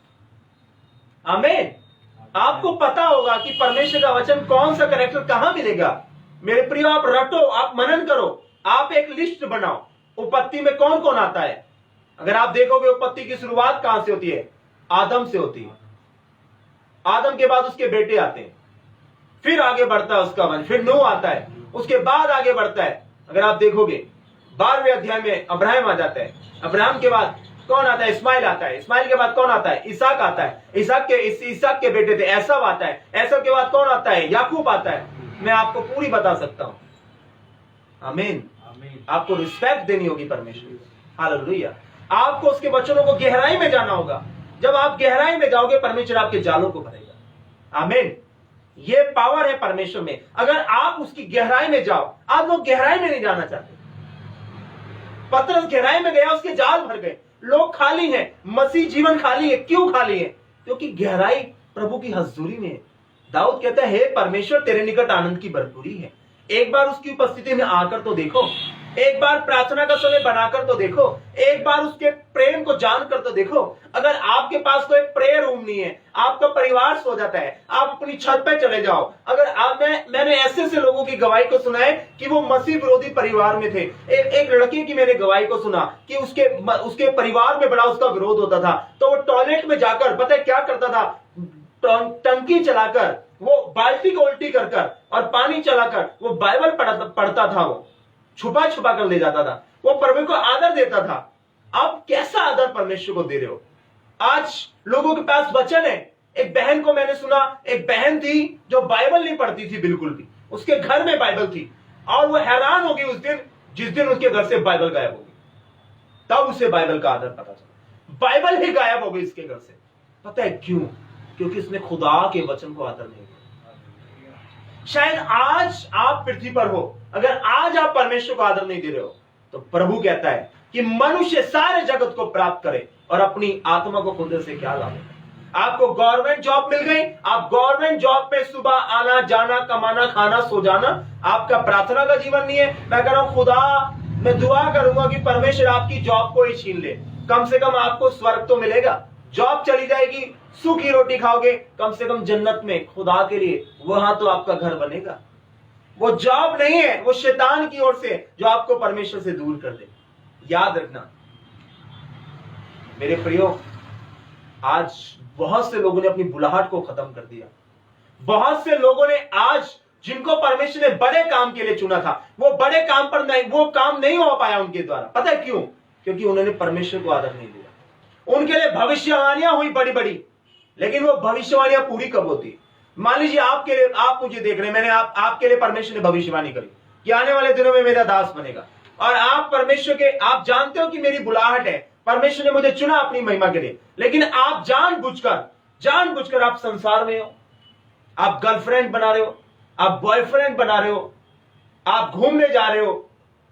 आमीन। आपको पता होगा कि परमेश्वर का वचन कौन सा कैरेक्टर कहां मिलेगा। मेरे प्रियो, आप रटो, आप मनन करो, आप एक लिस्ट बनाओ, उत्पत्ति में कौन कौन आता है। अगर आप देखोगे, उत्पत्ति की शुरुआत कहां से होती है? आदम से होती है। आदम के बाद उसके बेटे आते हैं, फिर आगे बढ़ता है उसका वंश, फिर नूह आता है, उसके बाद आगे बढ़ता है। अगर आप देखोगे 12वें अध्याय में अब्राहम आ जाता है। अब्राहम के बाद कौन आता है? इस्माइल आता है। इस्माइल के बाद कौन आता है? इसहाक आता है। इसहाक के बेटे थे एसाव आता है। एसाव के बाद कौन आता है? याकूब आता है। मैं आपको पूरी बता सकता हूं। आमीन। आपको रिस्पेक्ट देनी होगी परमेश्वर। हालेलुया। आपको उसके वचनों को गहराई में जाना होगा। जब आप गहराई में जाओगे, परमेश्वर आपके जालों को भरेगा। आमीन। ये पावर है परमेश्वर में। अगर आप उसकी गहराई में जाओ, आप लोग गहराई में नहीं जाना चाहते। पतरस गहराई में गया, उसके जाल भर गए। लोग खाली हैं, मसीह जीवन खाली है। क्यों खाली है? क्योंकि गहराई प्रभु की हजूरी में है। दाऊद कहता है, हे परमेश्वर, तेरे निकट आनंद की भरपूरी है। एक बार उसकी उपस्थिति में आकर तो देखो, एक बार प्रार्थना का समय बनाकर तो देखो, एक बार उसके प्रेम को जानकर तो देखो। अगर आपके पास कोई प्रेयर रूम नहीं है, आपका परिवार सो जाता है, आप अपनी छत पे चले जाओ। अगर मैंने ऐसे लोगों की गवाही को सुना है कि वो मसीह विरोधी परिवार में थे। एक लड़के की मैंने गवाही को सुना कि उसके परिवार में बड़ा उसका विरोध होता था, तो वो टॉयलेट में जाकर पता है क्या करता था? टंकी चलाकर, वो बाल्टी को उल्टी कर और पानी चलाकर वो बाइबल पढ़ता था। वो छुपा छुपा कर ले जाता था। वो परमेश्वर को आदर देता था। आप कैसा आदर परमेश्वर को दे रहे हो? आज लोगों के पास वचन है। एक बहन को मैंने सुना, एक बहन थी जो बाइबल नहीं पढ़ती थी बिल्कुल भी, उसके घर में बाइबल थी, और वो हैरान होगी उस दिन जिस दिन उसके घर से बाइबल गायब होगी। तब उसे बाइबल का आदर पता चला। बाइबल ही गायब हो गई उसके घर से। पता है क्यों? क्योंकि उसने खुदा के वचन को आदर नहीं दिया। शायद आज आप पृथ्वी पर हो, अगर आज आप परमेश्वर को आदर नहीं दे रहे हो, तो प्रभु कहता है कि मनुष्य सारे जगत को प्राप्त करे और अपनी आत्मा को खुद से क्या लाभ। आपको गवर्नमेंट जॉब मिल गई, आप गवर्नमेंट जॉब पे सुबह आना जाना, कमाना, खाना, सो जाना, आपका प्रार्थना का जीवन नहीं है। मैं कह रहा हूं, खुदा, मैं दुआ करूंगा कि परमेश्वर आपकी जॉब को ही छीन ले। कम से कम आपको स्वर्ग तो मिलेगा। जॉब चली जाएगी, सूखी रोटी खाओगे, कम से कम जन्नत में खुदा के लिए वहां तो आपका घर बनेगा। वो जॉब नहीं है, वो शैतान की ओर से जो आपको परमेश्वर से दूर कर दे। याद रखना मेरे प्रियो, आज बहुत से लोगों ने अपनी बुलाहट को खत्म कर दिया। बहुत से लोगों ने आज, जिनको परमेश्वर ने बड़े काम के लिए चुना था, वो बड़े काम पर नहीं, वो काम नहीं हो पाया उनके द्वारा। पता है क्यों? क्योंकि उन्होंने परमेश्वर को आदर नहीं दिया। उनके लिए भविष्यवाणियां हुई बड़ी बड़ी, लेकिन वो भविष्यवाणियां पूरी कब होती? मान लीजिए आपके लिए, आप मुझे देख रहे हैं, मैंने आपके लिए परमेश्वर ने भविष्यवाणी करी कि आने वाले दिनों में मेरा दास बनेगा, और आप परमेश्वर के, आप जानते हो कि मेरी बुलाहट है, परमेश्वर ने मुझे चुना अपनी महिमा के लिए, लेकिन आप जानबूझकर आप संसार में हो, आप गर्लफ्रेंड बना रहे हो, आप बॉयफ्रेंड बना रहे हो, आप घूमने जा रहे हो,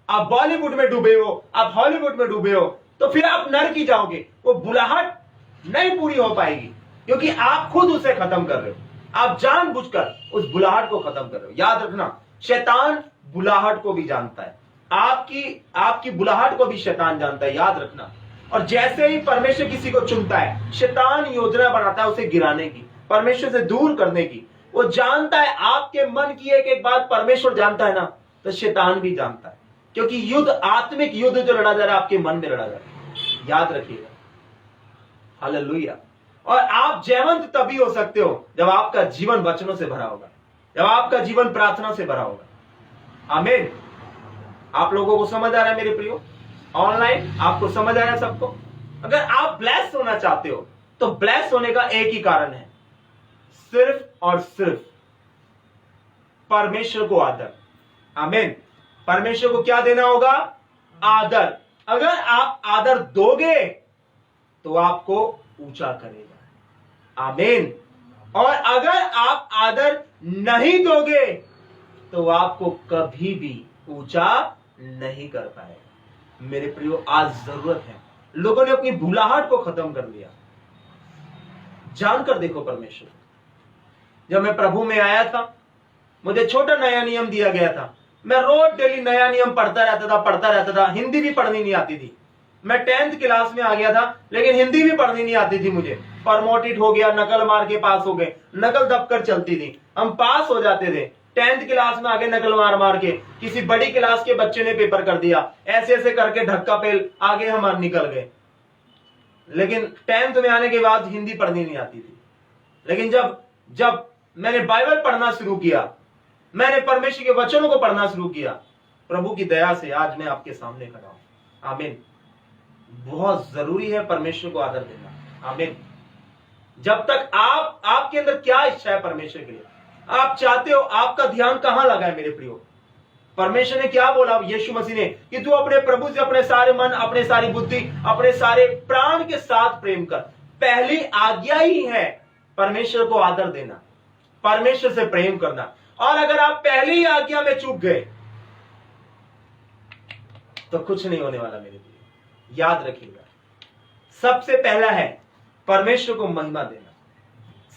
आप बॉलीवुड में डूबे हो, आप हॉलीवुड में डूबे हो, तो फिर आप नरक ही जाओगे। वो बुलाहट नहीं पूरी हो पाएगी, क्योंकि आप खुद उसे खत्म कर रहे हो। आप जानबूझकर उस बुलाहट को खत्म कर रहे हो। याद रखना, शैतान बुलाहट को भी जानता है, आपकी बुलाहट को भी शैतान जानता है। याद रखना। और जैसे ही परमेश्वर किसी को चुनता है, शैतान योजना बनाता है उसे गिराने की, परमेश्वर से दूर करने की। वो जानता है आपके मन की एक एक बात परमेश्वर जानता है ना, तो शैतान भी जानता है, क्योंकि युद्ध, आत्मिक युद्ध जो लड़ा जा रहा है आपके मन में लड़ा जा रहा है। याद रखिएगा। हालेलुया। और आप जयवंत तभी हो सकते हो जब आपका जीवन वचनों से भरा होगा। जब आपका जीवन प्रार्थना से भरा होगा। आमीन। आप लोगों को समझ आ रहा है मेरे प्रियो? ऑनलाइन आपको समझ आ रहा है सबको? अगर आप ब्लेस होना चाहते हो तो ब्लेस होने का एक ही कारण है, सिर्फ और सिर्फ परमेश्वर को आदर। आमीन। परमेश्वर को क्या देना होगा? आदर। अगर आप आदर दोगे तो आपको ऊंचा करेगा। आमीन। और अगर आप आदर नहीं दोगे तो आपको कभी भी ऊंचा नहीं कर पाएगा। मेरे प्रियो, आज जरूरत है, लोगों ने अपनी भूलाहट को खत्म कर लिया। जानकर देखो परमेश्वर, जब मैं प्रभु में आया था, मुझे छोटा नया नियम दिया गया था। मैं रोज डेली नया नियम पढ़ता रहता था। हिंदी भी पढ़नी नहीं आती थी। मैं 10th क्लास में आ गया था, लेकिन हिंदी भी पढ़नी नहीं आती थी मुझे। प्रमोटेड हो गया, नकल मार के पास हो गए। नकल दबकर चलती थी, हम पास हो जाते थे। 10th क्लास में आगे नकल मार मार के किसी बड़ी क्लास के बच्चे ने पेपर कर दिया, ऐसे ऐसे करके ढक्का पेल आगे हम निकल गए। लेकिन 10th में आने के बाद हिंदी पढ़नी नहीं आती थी। लेकिन जब जब मैंने बाइबल पढ़ना शुरू किया, मैंने परमेश्वर के वचनों को पढ़ना शुरू किया, प्रभु की दया से आज मैं आपके सामने खड़ा हूं। आमीन। बहुत जरूरी है परमेश्वर को आदर देना। आमीन। जब तक आपके अंदर क्या इच्छा है परमेश्वर के लिए, आप चाहते हो, आपका ध्यान कहां लगा है मेरे प्रियो? परमेश्वर ने क्या बोला यीशु मसीह ने कि तू अपने प्रभु से अपने सारे मन, अपने सारी बुद्धि, अपने सारे प्राण के साथ प्रेम कर। पहली आज्ञा ही है परमेश्वर को आदर देना, परमेश्वर से प्रेम करना। और अगर आप पहली आज्ञा में चूक गए तो कुछ नहीं होने वाला मेरे प्रियो। याद रखिएगा, सबसे पहला है परमेश्वर को महिमा देना।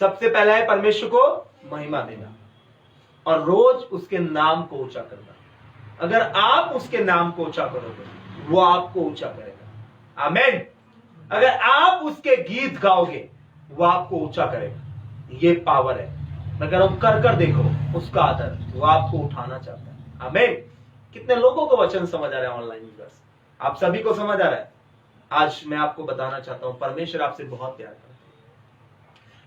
सबसे पहला है परमेश्वर को महिमा देना और रोज उसके नाम को ऊंचा करना। अगर आप उसके नाम को ऊंचा करोगे, वो आपको ऊंचा करेगा। आमीन। अगर आप उसके गीत गाओगे, वो आपको ऊंचा करेगा। ये पावर है। अगर हम कर देखो उसका आदर, वो आपको उठाना चाहता है। आमीन। कितने लोगों को वचन समझ आ रहा है ऑनलाइन व्यूअर्स? आप सभी को समझ आ रहा है? आज मैं आपको बताना चाहता हूं, परमेश्वर आपसे बहुत प्यार करता है।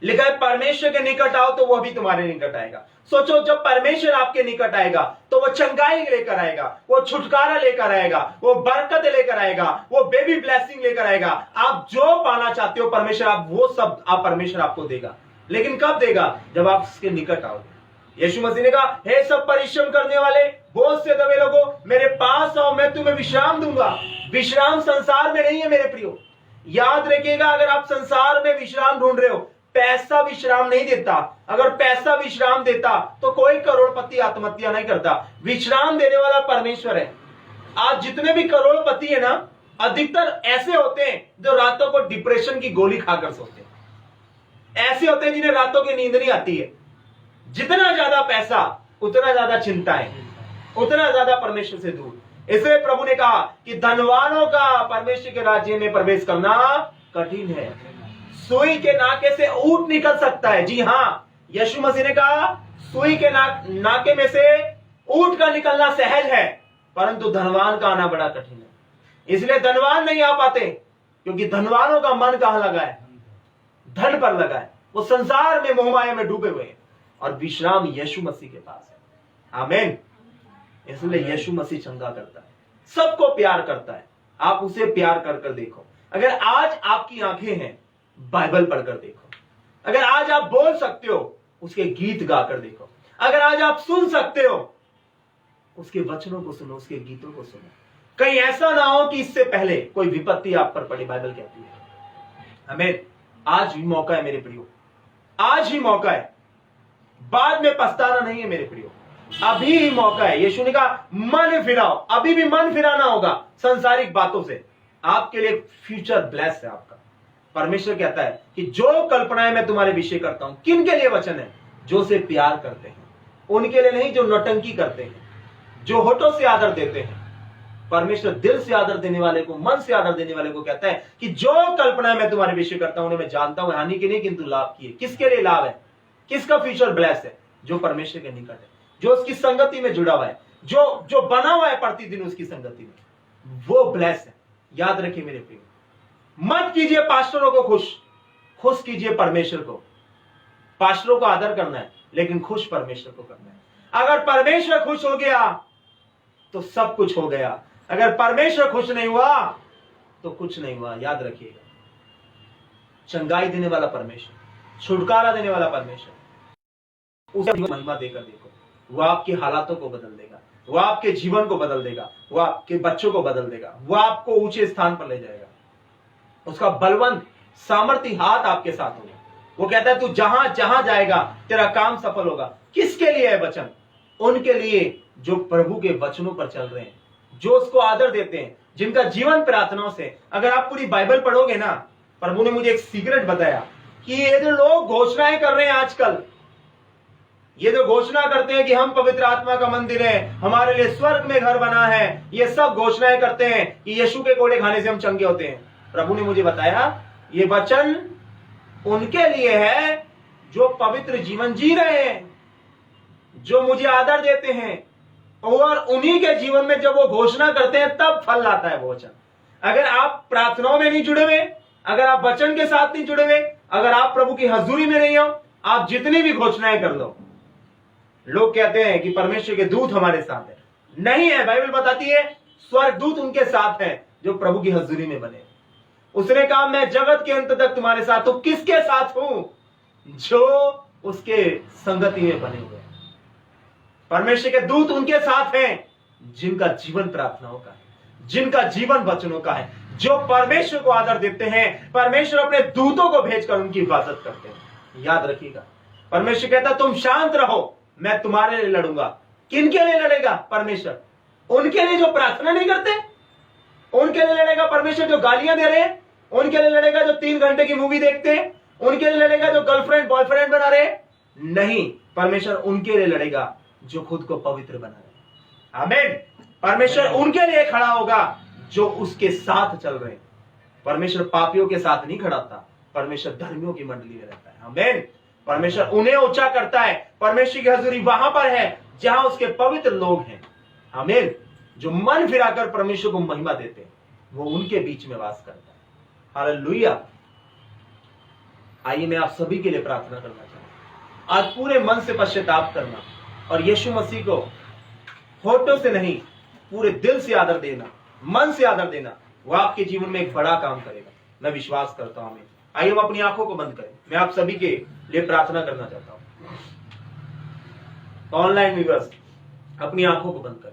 लिखा है परमेश्वर के निकट आओ तो वो भी तुम्हारे निकट आएगा। सोचो, जब परमेश्वर आपके निकट आएगा तो वो चंगाई लेकर आएगा, वो छुटकारा लेकर आएगा, वो बरकत लेकर आएगा, वो बेबी ब्लेसिंग लेकर आएगा। आप जो पाना चाहते हो परमेश्वर, आप वो सब परमेश्वर आपको देगा। लेकिन कब देगा? जब आप उसके निकट आओगे। यीशु मसीह ने कहा, हे सब परिश्रम करने वाले, बोझ से दबे लोगों, मेरे पास आओ, मैं तुम्हें विश्राम दूंगा। विश्राम संसार में नहीं है मेरे प्रियो। याद रखिएगा, अगर आप संसार में विश्राम ढूंढ रहे हो, पैसा विश्राम नहीं देता। अगर पैसा विश्राम देता तो कोई करोड़पति आत्महत्या नहीं करता। विश्राम देने वाला परमेश्वर है। आज जितने भी करोड़पति है ना, अधिकतर ऐसे होते हैं जो रातों को डिप्रेशन की गोली खाकर सोते हैं। ऐसे होते हैं जिन्हें रातों की नींद नहीं आती है। जितना ज्यादा पैसा, उतना ज्यादा चिंताएं, उतना ज्यादा परमेश्वर से दूर। इसलिए प्रभु ने कहा कि धनवानों का परमेश्वर के राज्य में प्रवेश करना कठिन है। सुई के नाके से ऊंट निकल सकता है। जी हाँ, यीशु मसीह ने कहा सुई के नाके में से ऊंट का निकलना सहज है, परंतु धनवान का आना बड़ा कठिन है। इसलिए धनवान नहीं आ पाते, क्योंकि धनवानों का मन कहां लगा है? धन पर लगा है। वो संसार में मोहमाया में डूबे हुए हैं और विश्राम यीशु मसीह के पास है। आमीन। इसलिए यीशु मसीह चंगा करता है, सबको प्यार करता है। आप उसे प्यार कर कर देखो। अगर आज आपकी आंखें हैं, बाइबल पढ़कर देखो। अगर आज आप बोल सकते हो, उसके गीत गाकर देखो। अगर आज आप सुन सकते हो, उसके वचनों को सुनो, उसके गीतों को सुनो। कहीं ऐसा ना हो कि इससे पहले कोई विपत्ति आप पर पड़े। बाइबल कहती है। हमें आज भी मौका है मेरे प्रियो, आज ही मौका है। बाद में पछताना नहीं है मेरे प्रियो, अभी ही मौका है। यीशु ने कहा मन फिराओ। अभी भी मन फिराना होगा संसारिक बातों से। आपके लिए फ्यूचर ब्लेस है आपका। परमेश्वर कहता है कि जो कल्पनाएं मैं तुम्हारे विषय करता हूं, किन के लिए वचन है? जो से प्यार करते हैं, उनके लिए नहीं जो नौटंकी करते हैं, जो होठों से आदर देते हैं। परमेश्वर दिल से आदर देने वाले को, मन से आदर देने वाले को कहता है कि जो कल्पनाएं मैं तुम्हारे विषय करता हूं, उन्हें मैं जानता हूं, हानि की नहीं किंतु लाभ की है। किसके लिए लाभ है? किसका फ्यूचर ब्लेस है? जो परमेश्वर के निकट है, जो उसकी संगति में जुड़ा हुआ है, जो बना हुआ है प्रतिदिन उसकी संगति में, वो ब्लेस है। याद रखिए मेरे प्रिय, मत कीजिए पास्टरों को खुश कीजिए परमेश्वर को। पास्टरों को आदर करना है, लेकिन खुश परमेश्वर को करना है। अगर परमेश्वर खुश हो गया तो सब कुछ हो गया, अगर परमेश्वर खुश नहीं हुआ तो कुछ नहीं हुआ। याद रखिएगा, चंगाई देने वाला परमेश्वर, छुटकारा देने वाला परमेश्वर, उसे महिमा देकर देखो, वो आपके हालातों को बदल देगा, वो आपके जीवन को बदल देगा, वो आपके बच्चों को बदल देगा, वो आपको ऊंचे स्थान पर ले जाएगा। उसका बलवंत सामर्थ्य हाथ आपके साथ होगा। वो कहता है तू जहां जहां जाएगा तेरा काम सफल होगा। किसके लिए है वचन? उनके लिए जो प्रभु के वचनों पर चल रहे हैं, जो उसको आदर देते हैं, जिनका जीवन प्रार्थनाओं से। अगर आप पूरी बाइबल पढ़ोगे ना, प्रभु ने मुझे एक सीक्रेट बताया कि ये जो लोग घोषणाएं कर रहे हैं आजकल, ये जो घोषणा करते हैं कि हम पवित्र आत्मा का मंदिर है, हमारे लिए स्वर्ग में घर बना है, ये सब घोषणाएं करते हैं कि यीशु के कोड़े खाने से हम चंगे होते हैं। प्रभु ने मुझे बताया ये वचन उनके लिए है जो पवित्र जीवन जी रहे हैं, जो मुझे आदर देते हैं, और उन्हीं के जीवन में जब वो घोषणा करते हैं तब फल लाता है वो वचन। अगर आप प्रार्थनाओं में नहीं जुड़े हुए, अगर आप वचन के साथ नहीं जुड़े हुए, अगर आप प्रभु की हजूरी में नहीं हो, आप जितनी भी घोषणाएं कर लो, लोग कहते हैं कि परमेश्वर के दूत हमारे साथ है। नहीं है, बाइबल बताती है स्वर्गदूत उनके साथ हैं जो प्रभु की हजूरी में बने। उसने कहा मैं जगत के अंत तक तुम्हारे साथ हूं। किसके साथ हूं? जो उसके संगति में बने हुए हैं। परमेश्वर के दूत उनके साथ हैं जिनका जीवन प्रार्थनाओं का है, जिनका जीवन वचनों का है, जो परमेश्वर को आदर देते हैं। परमेश्वर अपने दूतों को भेजकर उनकी हिफाजत करते हैं। याद रखिएगा, परमेश्वर कहता तुम शांत रहो, मैं तुम्हारे लिए लड़ूंगा। किनके लिए लड़ेगा? परमेश्वर। उनके लिए जो प्रार्थना नहीं करते, उनके लिए लड़ेगा परमेश्वर। जो गालियां दे रहे हैं, उनके लिए लड़ेगा। जो 3 घंटे की मूवी देखते हैं, उनके लिए लड़ेगा। जो गर्लफ्रेंड बॉयफ्रेंड बना रहे हैं, नहीं, परमेश्वर उनके लिए लड़ेगा जो खुद को पवित्र बना रहे। आमीन। परमेश्वर उनके लिए खड़ा होगा जो उसके साथ चल रहे हैं। परमेश्वर पापियों के साथ नहीं खड़ा था, परमेश्वर धर्मियों की मंडली में रहता है। आमीन। परमेश्वर उन्हें ऊंचा करता है। परमेश्वर की हजूरी वहां पर है जहां उसके पवित्र लोग हैं। आमीन। जो मन फिराकर परमेश्वर को महिमा देते हैं, वो उनके बीच में वास करता है। हालेलुया। आइए मैं आप सभी के लिए प्रार्थना करना चाहूं। आज पूरे मन से पश्चाताप करना और यीशु मसीह को होठों से नहीं, पूरे दिल से आदर देना, मन से आदर देना, वो आपके जीवन में एक बड़ा काम करेगा। मैं विश्वास करता हूं। आइए हम अपनी आंखों को बंद करें। मैं आप सभी के लिए प्रार्थना करना चाहता हूं। ऑनलाइन व्यूअर्स, अपनी आंखों को बंद करें।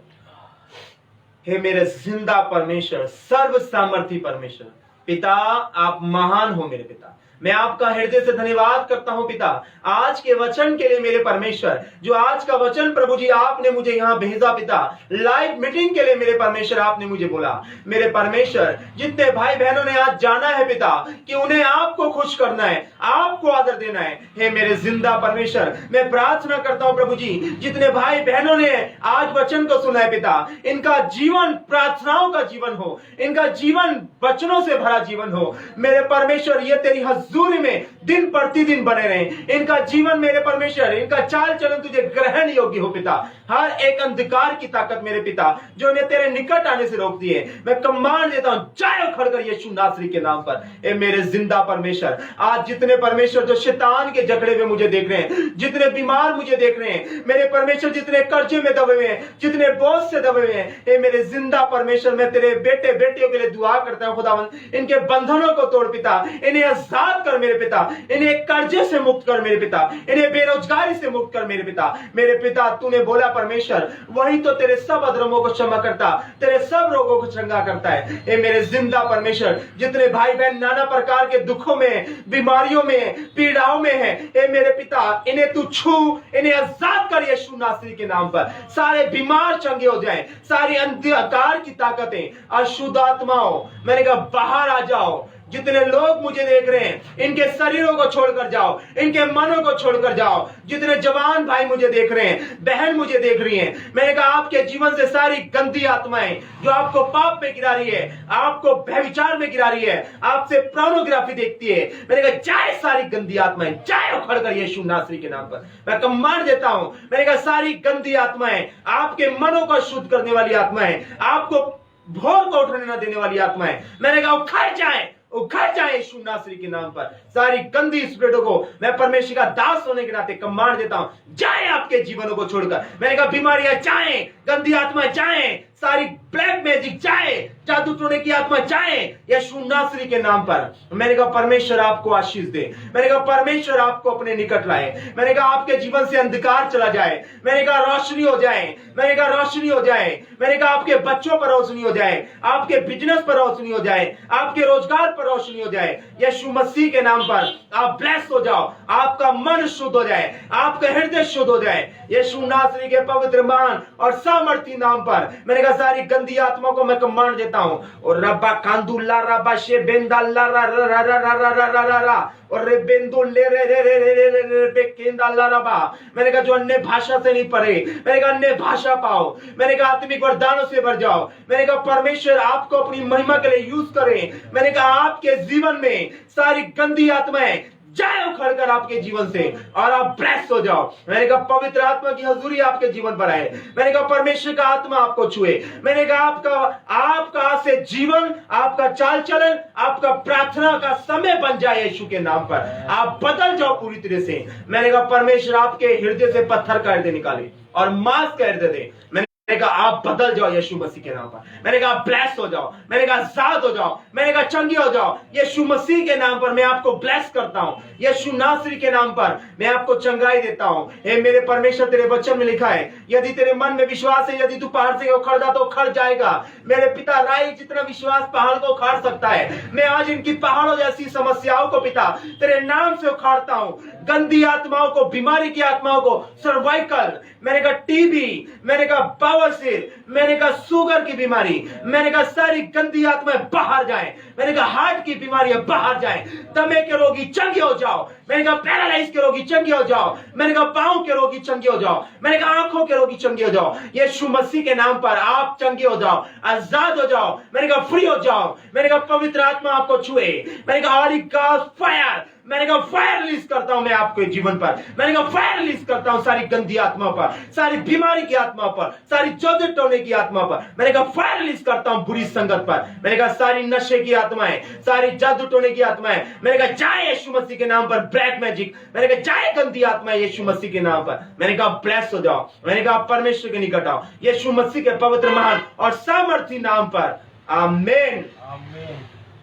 हे मेरे जिंदा परमेश्वर, सर्व सामर्थी परमेश्वर, पिता आप महान हो मेरे पिता। मैं आपका हृदय से धन्यवाद करता हूं पिता, आज के वचन के लिए मेरे परमेश्वर। जो आज का वचन प्रभु जी आपने मुझे यहां भेजा पिता, लाइव मीटिंग के लिए मेरे परमेश्वर आपने मुझे बोला। मेरे परमेश्वर, जितने भाई बहनों ने आज जाना है पिता कि उन्हें आपको खुश करना है, आपको आदर देना है, हे मेरे जिंदा परमेश्वर, मैं प्रार्थना करता हूं प्रभु जी, जितने भाई बहनों ने आज वचन को सुना है पिता, इनका जीवन प्रार्थनाओं का जीवन हो, इनका जीवन वचनों से भरा जीवन हो। मेरे परमेश्वर, ये तेरी हजूरी में दिन प्रतिदिन बने रहे। इनका जीवन मेरे परमेश्वर, इनका चाल चलन तुझे ग्रहण योग्य हो पिता। हर एक अंधकार की ताकत मेरे पिता जो इन्हें तेरे निकट आने से रोकती है, मैं कमांड देता हूं, जाए उखड़ कर यीशु नासरी के नाम पर। ए मेरे जिंदा परमेश्वर, आज जितने परमेश्वर जो शैतान के जकड़े में मुझे देख रहे हैं, जितने बीमार मुझे देख रहे हैं मेरे परमेश्वर, जितने कर्जे में दबे हुए हैं, जितने बोझ से दबे हुए हैं, ए मेरे जिंदा परमेश्वर, मैं तेरे बेटे बेटियों के लिए दुआ करता हूं खुदावंद, इनके बंधनों को तोड़ पिता, इन्हें आजाद कर मेरे पिता, इन्हें कर्जे से मुक्त कर मेरे पिता, इन्हें बेरोजगारी से मुक्त कर मेरे पिता। मेरे पिता, तूने बोला परमेश्वर, वही तो तेरे सब अधर्मों को क्षमा करता, तेरे सब रोगों को चंगा करता है। ए मेरे जिंदा परमेश्वर, जितने भाई बहन नाना प्रकार के दुखों में, बीमारियों में, पीड़ाओं में है, ए मेरे पिता, इन्हें तू छू, इन्हें आजाद कर यीशु नासरी के नाम पर। सारे बीमार चंगे हो जाएं, सारी अंधकार की ताकतें, अशुद्ध आत्माओं, मैंने कहा बाहर आ जाओ। जितने लोग मुझे देख रहे हैं, इनके शरीरों को छोड़कर जाओ, इनके मनों को छोड़कर जाओ। जितने जवान भाई मुझे देख रहे हैं, बहन मुझे देख रही हैं, मैंने कहा आपके जीवन से सारी गंदी आत्माएं जो आपको पाप में गिरा रही है, आपको व्यभिचार में गिरा रही है, आपसे पोर्नोग्राफी देखती है, मैंने कहा जाए सारी गंदी आत्माएं, जाए उखड़ कर यीशु नासरी के नाम पर। मैं कमांड देता हूं, मैंने कहा सारी गंदी आत्माएं, आपके मनों को शुद्ध करने वाली आत्माएं, आपको भोर को उठने न देने वाली आत्माएं, मैंने कहा उखड़ जाए, उखड़ जाए यीशु नासरी के नाम पर। सारी गंदी स्पिरिटों को मैं परमेश्वर का दास होने के नाते कमांड देता हूं, जाए आपके जीवनों को छोड़कर। मैंने कहा बीमारियां जाए, गंदी आत्मा जाए, सारी ब्लैक मैजिक जाए, जादू टोने की आत्मा जाए यीशु नासरी के नाम पर। मैंने कहा परमेश्वर आपको आशीष दे। मैंने कहा परमेश्वर आपको अपने निकट लाए। मैंने कहा आपके जीवन से अंधकार चला जाए। मैंने कहा रोशनी हो जाए। मैंने कहा रोशनी हो जाए। मैंने कहा आपके बच्चों पर रोशनी हो जाए, आपके बिजनेस पर रोशनी हो जाए, आपके रोजगार पर रोशनी हो जाए यीशु मसीह के नाम पर। आप ब्लेस हो जाओ, आपका मन शुद्ध हो जाए, आपका हृदय शुद्ध हो जाए यीशु नासरी के पवित्र महान और सामर्थी नाम पर। मैंने कहा सारी गंदी आत्मा को मैं कमांड देता हूं। और रब्बा कांदुल्ला रब्बा शे बेंदाल्ला रा रा रा रा रा रा रा रा रा और रे बेंदुल ले रे रे रे रे रे रे बे केंदाल्ला रबा। मैंने कहा जो अन्य भाषा से नहीं पढ़े, मैंने कहा अन्य भाषा पाओ। मैंने कहा आत्मिक वरदानों से भर जाओ। मैंने कहा परमेश्वर आपको अपनी महिमा के लिए यूज करे। मैंने कहा आपके जीवन में सारी गंदी आत्माएं जाए उखड़कर आपके जीवन से और आप ब्लेस हो जाओ। मैंने कहा पवित्र आत्मा की हजूरी आपके जीवन पर आए। मैंने कहा परमेश्वर का आत्मा आपको छुए। मैंने कहा आपका आज से जीवन, आपका चाल चलन, आपका प्रार्थना का समय बन जाए यीशु के नाम पर। आप बदल जाओ पूरी तरह से। मैंने कहा परमेश्वर आपके हृदय से पत्थर का हृदय निकाले और मांस का हृदय दे। मैंने कहा आप बदल जाओ यीशु मसीह के नाम पर। मैंने कहा ब्लेस हो जाओ। मैंने कहा आजाद हो जाओ। मैंने कहा चंगे हो जाओ यीशु मसीह के नाम पर। मैं आपको ब्लेस करता हूं यीशु नासरी के नाम पर। मैं आपको चंगाई देता हूं। हे मेरे परमेश्वर, तेरे वचन में लिखा है यदि तेरे मन में विश्वास है, यदि तू पहाड़ से उखड़दा तो उखड़ जाएगा। मेरे पिता राई जितना विश्वास पहाड़ को उखाड़ सकता है, मैं आज इनकी पहाड़ों जैसी समस्याओं को पिता तेरे नाम से उखाड़ता हूं। गंदी आत्माओं को, बीमारी की आत्माओं को, सर्वाइकल, मैंने कहा टीबी, मैंने कहा बवासीर, मैंने कहा शुगर की बीमारी, मैंने कहा सारी गंदी आत्माएं बाहर जाएं। मैंने कहा हार्ट की बीमारियां बाहर जाएं। दमे के रोगी चंगे हो जाओ। मैंने कहा पैरालाइज के रोगी चंगे हो जाओ। मैंने कहा पांव के रोगी चंगे हो जाओ। मैंने कहा आंखों के रोगी चंगे हो जाओ यीशु मसीह के नाम पर। आप चंगे हो जाओ, आजाद हो जाओ। मैंने कहा फ्री हो जाओ। मैंने कहा पवित्र आत्मा आपको छुए। मैंने कहा हॉली गॉस्ट फायर, मैंने कहा फायर रिलीज करता हूं मैं आपके जीवन पर। मैंने कहा फायर रिलीज करता हूं सारी गंदी आत्मा पर, सारी बीमारी की आत्मा पर, सारी जादू टोने की आत्मा पर। मैंने कहा फायर रिलीज करता हूं बुरी संगत पर। मैंने कहा सारी नशे की आत्माएं, सारी जादू टोने की आत्माएं, मैंने कहा जाए यीशु मसीह के नाम पर। ब्लैक मैजिक, मैंने कहा जाए गंदी आत्माएं यीशु मसीह के नाम पर। मैंने कहा ब्लेस हो जाओ। मैंने कहा परमेश्वर के निकट आओ यीशु मसीह के पवित्र महान और सामर्थी नाम पर। आमीन।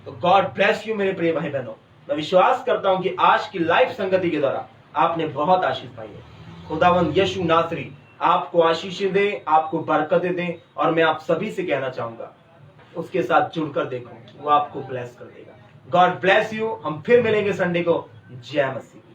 तो गॉड ब्लेस यू मेरे प्रिय भाई बहनों। मैं विश्वास करता हूं कि आज की लाइव संगति के द्वारा आपने बहुत आशीष पाई है। खुदावंद यीशु नासरी आपको आशीषें दे, आपको बरकतें दे। और मैं आप सभी से कहना चाहूंगा उसके साथ जुड़कर देखो, वो आपको ब्लेस कर देगा। God bless you. हम फिर मिलेंगे संडे को। जय मसीह।